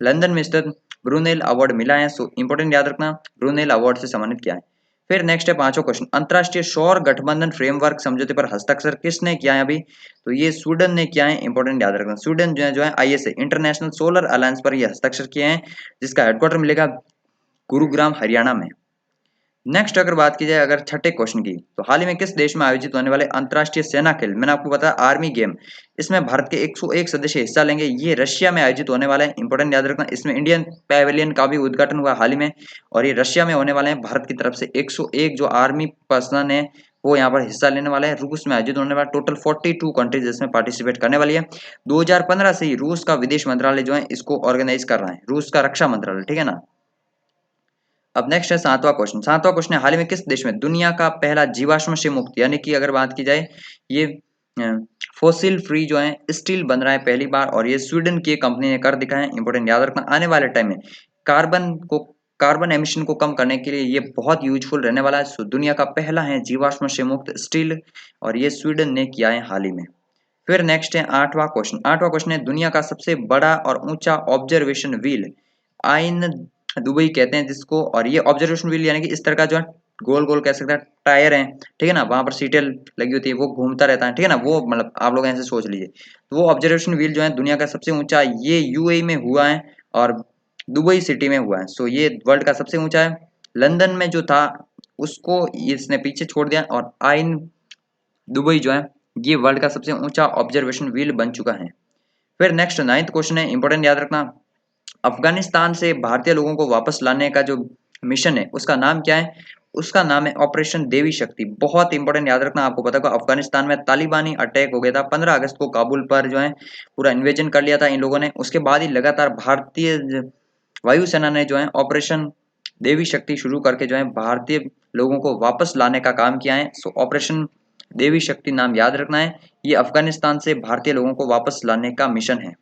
लंदन में स्थित ब्रूनेल अवार्ड मिला है। सो इंपोर्टेंट याद रखना, ब्रूनेल अवार्ड से सम्मानित किया है। फिर नेक्स्ट है पांचवा क्वेश्चन, अंतरराष्ट्रीय सौर गठबंधन फ्रेमवर्क समझौते पर हस्ताक्षर किसने किया है अभी? तो ये स्वीडन ने किया है, इंपोर्टेंट याद रखना। स्वीडन जो है ISA इंटरनेशनल सोलर अलायंस पर ये हस्ताक्षर किए हैं, जिसका हेडक्वार्टर मिलेगा गुरुग्राम हरियाणा में। नेक्स्ट अगर बात की जाए अगर छठे क्वेश्चन की, तो हाल ही में किस देश में आयोजित होने वाले अंतरराष्ट्रीय सेना खेल, मैंने आपको बताया आर्मी गेम, इसमें भारत के 101 सदस्य हिस्सा लेंगे, ये रशिया में आयोजित होने वाले हैं, इंपोर्टेंट याद रखना। इसमें इंडियन पैवेलियन का भी उद्घाटन हुआ हाल ही में और ये रशिया में होने वाले हैं। भारत की तरफ से 101 जो आर्मी पर्सन है वो यहाँ पर हिस्सा लेने वाले हैं। रूस में आयोजित होने वाला टोटल 42 कंट्रीज इसमें पार्टिसिपेट करने वाली है। 2015 से ही रूस का विदेश मंत्रालय जो है इसको ऑर्गेनाइज कर रहा है, रूस का रक्षा मंत्रालय, ठीक है ना। अब नेक्स्ट है सातवां क्वेश्चन है, हाल ही में किस देश में दुनिया का पहला जीवाश्म से मुक्त यानी कि अगर बात की जाए ये फोसिल फ्री जो है स्टील बन रहा है पहली बार और ये स्वीडन की कंपनी ने कर दिखा है, इंपोर्टेंट याद रखना। आने वाले टाइम में कार्बन एमिशन को कम करने के लिए ये बहुत यूजफुल रहने वाला है। सो दुनिया का पहला है जीवाश्म से मुक्त स्टील, और ये स्वीडन ने किया है हाल ही में। फिर नेक्स्ट है आठवां क्वेश्चन है दुनिया का सबसे बड़ा और ऊंचा ऑब्जर्वेशन व्हील आइन दुबई कहते हैं जिसको, और ये ऑब्जर्वेशन व्हील यानी कि इस तरह का जो है गोल गोल कह सकते हैं टायर है, ठीक है ना, वहां पर सीटें लगी होती है, वो घूमता रहता है, ठीक है ना, वो मतलब आप लोग ऐसे सोच लीजिए। तो वो ऑब्जर्वेशन व्हील जो है दुनिया का सबसे ऊंचा, ये यूएई में हुआ है और दुबई सिटी में हुआ है। सो ये वर्ल्ड का सबसे ऊंचा है। लंदन में जो था उसको इसने पीछे छोड़ दिया, और आइन दुबई जो है ये वर्ल्ड का सबसे ऊंचा ऑब्जर्वेशन व्हील बन चुका है। फिर नेक्स्ट 9th क्वेश्चन है, इंपॉर्टेंट याद रखना, अफगानिस्तान से भारतीय लोगों को वापस लाने का जो मिशन है उसका नाम क्या है? उसका नाम है ऑपरेशन देवी शक्ति। बहुत इंपॉर्टेंट याद रखना, आपको पता होगा अफगानिस्तान में तालिबानी अटैक हो गया था 15 अगस्त को, काबुल पर जो है पूरा इन्वेजन कर लिया था इन लोगों ने। उसके बाद ही लगातार भारतीय वायुसेना ने जो है ऑपरेशन देवी शक्ति शुरू करके जो है भारतीय लोगों को वापस लाने का काम किया है। सो ऑपरेशन देवी शक्ति नाम याद रखना है, ये अफगानिस्तान से भारतीय लोगों को वापस लाने का मिशन है।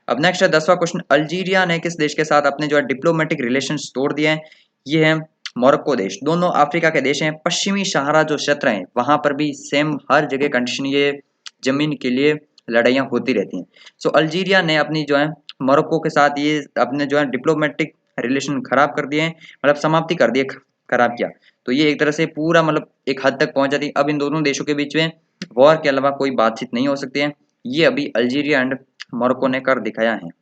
अब नेक्स्ट है 10वां क्वेश्चन, अल्जीरिया ने किस देश के साथ अपने जो है डिप्लोमेटिक रिलेशंस तोड़ दिए हैं? ये है मोरक्को देश। दोनों अफ्रीका के देश हैं। पश्चिमी सहारा जो क्षेत्र है वहां पर भी सेम हर जगह कंडीशन, ये जमीन के लिए लड़ाइयां होती रहती हैं। सो अल्जीरिया ने अपनी जो है मोरक्को के साथ ये अपने जो है डिप्लोमेटिक रिलेशन खराब कर दिए हैं, मतलब समाप्ति कर दिए, खराब किया। तो ये एक तरह से पूरा मतलब एक हद तक पहुंच जाती। अब इन दोनों देशों के बीच में वॉर के अलावा कोई बातचीत नहीं हो सकती है। ये अभी अल्जीरिया एंड मोरक्को ने कर दिखाया है।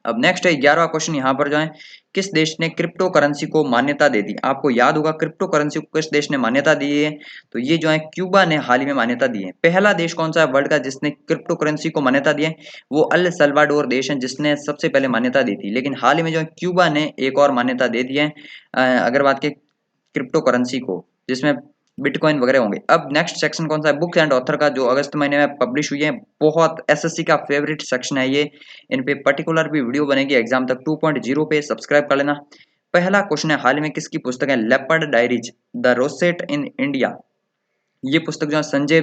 अब नेक्स्ट है 11वां क्वेश्चन, यहाँ पर जो है किस देश ने क्रिप्टो करेंसी को मान्यता दे दी? आपको याद होगा क्रिप्टो करेंसी को किस देश ने मान्यता दी है? तो ये जो है क्यूबा ने हाल ही में मान्यता दी है। पहला देश कौन सा है वर्ल्ड का जिसने क्रिप्टो करेंसी को मान्यता दी है? वो अल सल्वाडोर देश है जिसने सबसे पहले मान्यता दी थी, लेकिन हाल ही में जो है क्यूबा ने एक और मान्यता दे दी है अगर बात की क्रिप्टो करेंसी को, जिसमें बिटकॉइन वगैरह होंगे। अब नेक्स्ट सेक्शन कौन सा है? बुक्स एंड ऑथर का, जो अगस्त महीने में पब्लिश हुई है। बहुत एसएससी का फेवरेट सेक्शन है ये, इन पे पर्टिकुलर भी वीडियो बनेगी एग्जाम तक 2.0 पे, सब्सक्राइब कर लेना। पहला क्वेश्चन है हाल में किसकी पुस्तक है? Leopard diaries the rosette in India. ये पुस्तक जो है संजय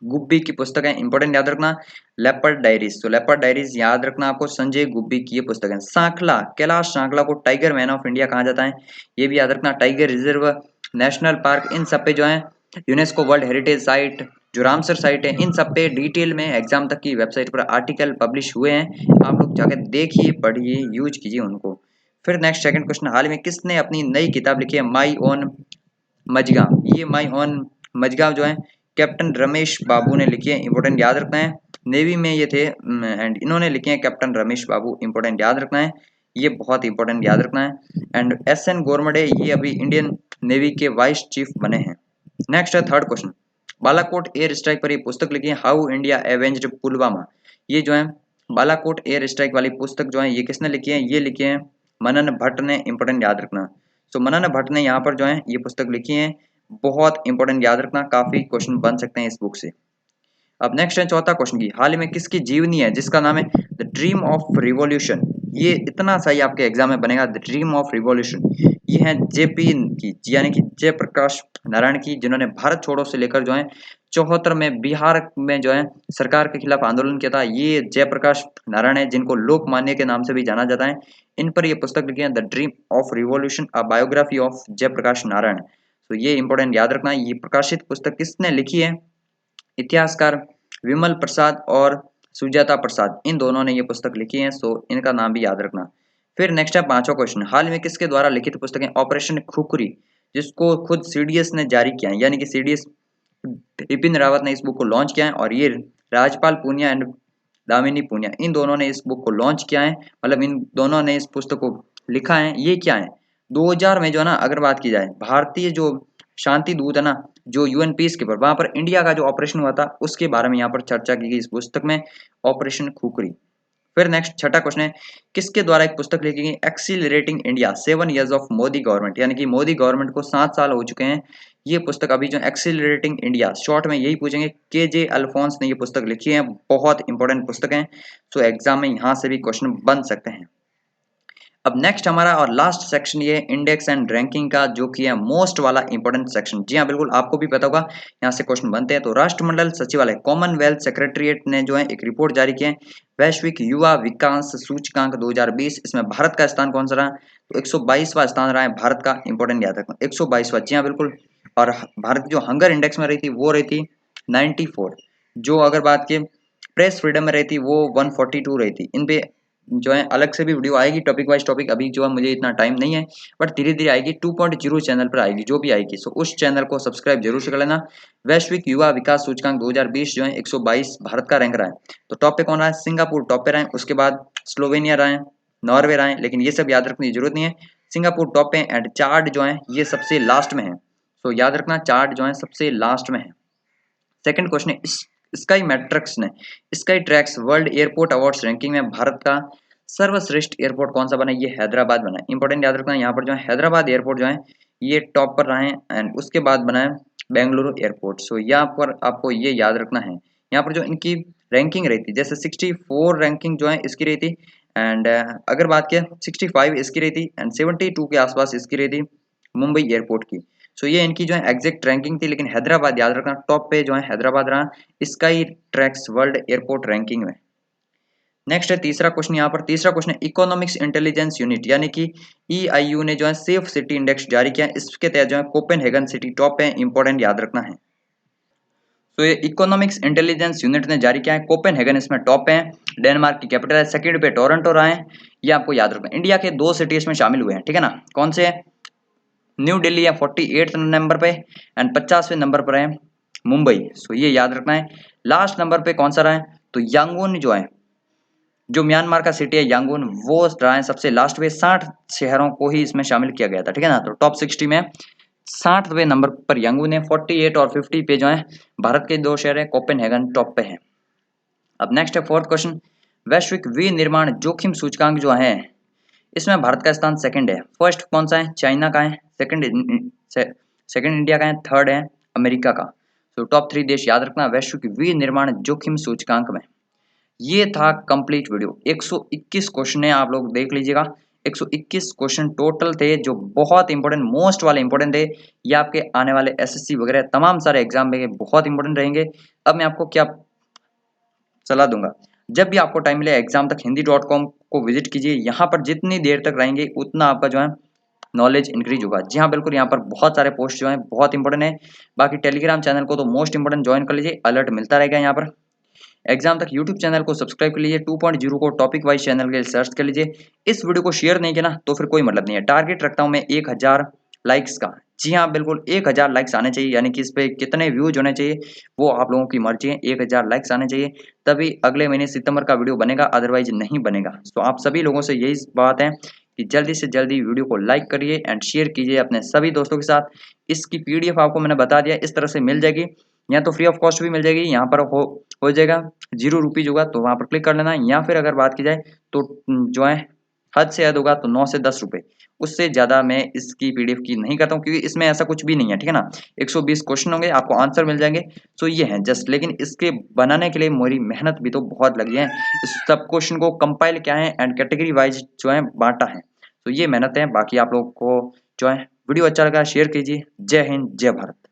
गुब्बी की पुस्तक है। इंपॉर्टेंट याद रखना लेपर्ड डायरीज, तो लेपर्ड डायरीज याद रखना आपको, संजय गुब्बी की ये पुस्तक है। सांखला, कैलाश सांखला को टाइगर मैन ऑफ इंडिया कहा जाता है, ये भी याद रखना। टाइगर रिजर्व, नेशनल पार्क, इन सब पे जो है यूनेस्को वर्ल्ड हेरिटेज साइट, जो रामसर साइट है, इन सब पे डिटेल में एग्जाम तक की वेबसाइट पर आर्टिकल पब्लिश हुए हैं। आप लोग जाकर देखिए, पढ़िए, यूज कीजिए उनको। फिर नेक्स्ट सेकंड क्वेश्चन, हाल में किसने अपनी नई किताब लिखी है? My own Mazagaon. ये माई ओन मजगांव जो है कैप्टन रमेश बाबू ने लिखी है। इंपॉर्टेंट याद रखना है, नेवी में ये थे एंड इन्होंने लिखे हैं कैप्टन रमेश बाबू। इंपॉर्टेंट याद रखना है, ये बहुत इंपॉर्टेंट याद रखना है। And SN. गोरमडे ये अभी इंडियन नेवी के वाइस चीफ बने हैं। नेक्स्ट है third question, Balakot air strike पर ये पुस्तक लिखी है हाउ इंडिया एवेंज्ड पुलवामा। ये जो है बालाकोट एयर स्ट्राइक वाली पुस्तक जो है ये किसने लिखी है? ये लिखी है मनन भट्ट ने। इंपॉर्टेंट याद रखना, तो मनन भट्ट ने यहाँ पर जो है ये पुस्तक लिखी है। बहुत इंपॉर्टेंट याद रखना, काफी क्वेश्चन बन सकते हैं इस बुक से। अब नेक्स्ट है चौथा क्वेश्चन की, हाल ही में किसकी जीवनी है जिसका नाम है द ड्रीम ऑफ रिवॉल्यूशन। ये इतना सही आपके एग्जाम में बनेगा, द ड्रीम ऑफ रिवॉल्यूशन। ये है जेपी की, यानी कि जयप्रकाश नारायण की, जिन्होंने भारत छोड़ो से लेकर जो है 74 में बिहार में जो है सरकार के खिलाफ आंदोलन किया था। ये जयप्रकाश नारायण है, जिनको लोकमान्य के नाम से भी जाना जाता है। इन पर ये पुस्तक लिखी है the dream of revolution, a biography of Jayaprakash Narayan. तो ये इंपॉर्टेंट याद रखना है। ये प्रकाशित पुस्तक किसने लिखी है? इतिहासकार विमल प्रसाद और सुजाता प्रसाद, इन दोनों ने ये पुस्तक लिखी है। सो इनका नाम भी याद रखना। फिर नेक्स्ट है पांचवा क्वेश्चन, हाल में किसके द्वारा लिखित पुस्तक है ऑपरेशन खुखरी, जिसको खुद सीडीएस ने जारी किया है, यानी कि सीडीएस बिपिन रावत ने इस बुक को लॉन्च किया है। और ये राजपाल पूनिया एंड दामिनी पूनिया, इन दोनों ने इस बुक को लॉन्च किया है, मतलब इन दोनों ने इस पुस्तक को लिखा है। ये क्या है? 2000 में जो है ना, अगर बात की जाए भारतीय जो शांति दूत है ना, जो यूएन पीस कीपर, वहां पर इंडिया का जो ऑपरेशन हुआ था उसके बारे में यहाँ पर चर्चा की गई इस पुस्तक में, ऑपरेशन खुखरी। फिर नेक्स्ट छठा क्वेश्चन है, किसके द्वारा एक पुस्तक लिखी गई accelerating India 7 years of Modi government, यानी कि मोदी गवर्नमेंट को 7 साल हो चुके हैं। ये पुस्तक अभी जो एक्सीलरेटिंग इंडिया, शॉर्ट में यही पूछेंगे, के.जे. अल्फोंस ने ये पुस्तक लिखी है। बहुत इंपॉर्टेंट पुस्तक है, सो एग्जाम में यहाँ से भी क्वेश्चन बन सकते हैं। अब नेक्स्ट हमारा और लास्ट सेक्शन ये इंडेक्स एंड रैंकिंग का, जो कि है मोस्ट वाला इंपॉर्टेंट सेक्शन। जी हाँ बिल्कुल, आपको भी पता होगा यहाँ से क्वेश्चन बनते हैं। तो राष्ट्रमंडल सचिवालय कॉमनवेल्थ सेक्रेटरीट ने जो है एक रिपोर्ट जारी की है, वैश्विक युवा विकास सूचकांक 2020। इसमें भारत का स्थान कौन सा रहा? तो 122वां स्थान रहा है भारत का। इंपॉर्टेंट याद रखना 122वां, जी हाँ बिल्कुल। और भारत की जो हंगर इंडेक्स में रही थी वो रही थी 94। जो अगर बात की प्रेस फ्रीडम में रही थी वो 142 रही थी। इन पे जो है अलग से भी वीडियो आएगी टॉपिक वाइज टॉपिक, अभी जो है मुझे इतना टाइम नहीं है, बट धीरे धीरे आएगी 2.0 चैनल पर आएगी जो भी आएगी। सो उस चैनल को सब्सक्राइब जरूर से कर लेना। वैश्विक युवा विकास सूचकांक 2020 जो है 122 भारत का रैंक रहा है। तो टॉप पे कौन रहा है? सिंगापुर टॉप पे रहा है, उसके बाद स्लोवेनिया रहा है, नॉर्वे रहा है, लेकिन ये सब याद रखने की जरूरत नहीं है। सिंगापुर टॉप पे एंड चार्ट जो है ये सबसे लास्ट में है। सो याद रखना चार्ट जो है सबसे लास्ट में है। सेकंड क्वेश्चन है स्काई मैट्रिक्स ने sky tracks world airport awards ranking में भारत का सर्वश्रेष्ठ एयरपोर्ट कौन सा बना? ये हैदराबाद बना है। इंपॉर्टेंट याद रखना, यहाँ पर जो है हैदराबाद एयरपोर्ट जो है ये टॉप पर रहा है एंड उसके बाद बना है बेंगलुरु एयरपोर्ट। सो यहाँ पर आपको ये याद रखना है। यहाँ पर जो इनकी रैंकिंग रही थी, जैसे 64 रैंकिंग जो है इसकी रही थी एंड अगर बात किया 65 इसकी रही थी एंड 72 के आसपास इसकी रही थी मुंबई एयरपोर्ट की। सो ये इनकी जो है एग्जैक्ट रैंकिंग थी, लेकिन हैदराबाद याद रखना टॉप पे जो है हैदराबाद रहा sky tracks world airport ranking में। नेक्स्ट है तीसरा क्वेश्चन, यहाँ पर तीसरा क्वेश्चन है इकोनॉमिक्स इंटेलिजेंस यूनिट यानी कि EIU ने जो है सेफ सिटी इंडेक्स जारी किया। इसके तहत जो है कोपेनहेगन सिटी टॉप पे, इंपॉर्टेंट याद रखना है। तो ये इकोनॉमिक्स इंटेलिजेंस यूनिट ने जारी किया है, कोपेनहेगन इसमें टॉप पे है, डेनमार्क की कैपिटल है, सेकंड पे टोरंटो रहा है। ये आपको याद रखना। इंडिया के 2 सिटी इसमें शामिल हुए हैं, ठीक है ना? कौन से? न्यू दिल्ली है 48 नंबर पे एंड 50वें नंबर पर है मुंबई। सो ये याद रखना है। लास्ट नंबर पे कौन सा रहा है? तो यांगून जो है, जो म्यांमार का सिटी है यांगून, वो रहा है सबसे लास्ट पे। 60 शहरों को ही इसमें शामिल किया गया था, ठीक है ना? तो टॉप 60 में 60वें नंबर पर यांगून है। 48 और 50 पे जो है भारत के 2 शहर है, कोपेनहेगन टॉप पे है। अब नेक्स्ट है फोर्थ क्वेश्चन, वैश्विक विनिर्माण जोखिम सूचकांक जो है इसमें भारत का स्थान सेकंड है। फर्स्ट कौन सा है? चाइना का है, सेकंड इंडिया का है, थर्ड है अमेरिका का। तो टॉप 3 देश याद रखना वैश्विक विनिर्माण जोखिम सूचकांक में। ये था कंप्लीट वीडियो। 121 क्वेश्चन है, आप लोग देख लीजिएगा। 121 क्वेश्चन टोटल थे जो बहुत इंपॉर्टेंट, मोस्ट वाले इंपॉर्टेंट थे। ये आपके आने वाले SSC वगैरह तमाम सारे एग्जाम में बहुत इंपॉर्टेंट रहेंगे। अब मैं आपको क्या सलाह दूंगा, जब भी आपको टाइम मिले एग्जाम तक हिंदी.com को विजिट कीजिए। यहाँ पर जितनी देर तक रहेंगे उतना आपका जो है नॉलेज इंक्रीज होगा। जी हाँ बिल्कुल, यहाँ पर बहुत सारे पोस्ट जो हैं बहुत इंपॉर्टेंट है। बाकी टेलीग्राम चैनल को तो मोस्ट इंपॉर्टेंट ज्वाइन कर लीजिए, अलर्ट मिलता रहेगा। यहाँ पर एग्जाम तक यूट्यूब चैनल को सब्सक्राइब कर लीजिए, 2.0 को टॉपिक वाइज चैनल के लिए सर्च कर लीजिए। इस वीडियो को शेयर नहीं किया ना तो फिर कोई मतलब नहीं है। टारगेट रखता हूँ मैं 1000 लाइक्स का। जी हाँ बिल्कुल, 1000 लाइक्स आने चाहिए, यानी कि इस पे कितने व्यूज होने चाहिए वो आप लोगों की मर्जी है। 1000 लाइक्स आने चाहिए तभी अगले महीने सितंबर का वीडियो बनेगा, अदरवाइज नहीं बनेगा। तो आप सभी लोगों से यही बात है कि जल्दी से जल्दी वीडियो को लाइक करिए एंड शेयर कीजिए अपने सभी दोस्तों के साथ। इसकी PDF आपको मैंने बता दिया इस तरह से मिल जाएगी, या तो फ्री ऑफ कॉस्ट भी मिल जाएगी, यहाँ पर हो जाएगा 0 रुपीज होगा तो वहाँ पर क्लिक कर लेना। या फिर अगर बात की जाए तो जो है हद से हद होगा तो 9 से 10 रुपए, उससे ज्यादा मैं इसकी PDF की नहीं करता हूँ, क्योंकि इसमें ऐसा कुछ भी नहीं है, ठीक है ना? 120 क्वेश्चन होंगे, आपको आंसर मिल जाएंगे। सो ये है जस्ट, लेकिन इसके बनाने के लिए मेरी मेहनत भी तो बहुत लगी है। इस सब क्वेश्चन को कंपाइल किया है एंड कैटेगरी वाइज जो है बांटा है। तो ये मेहनत है। बाकी आप लोग को जो है वीडियो अच्छा लगा शेयर कीजिए। जय हिंद, जय भारत।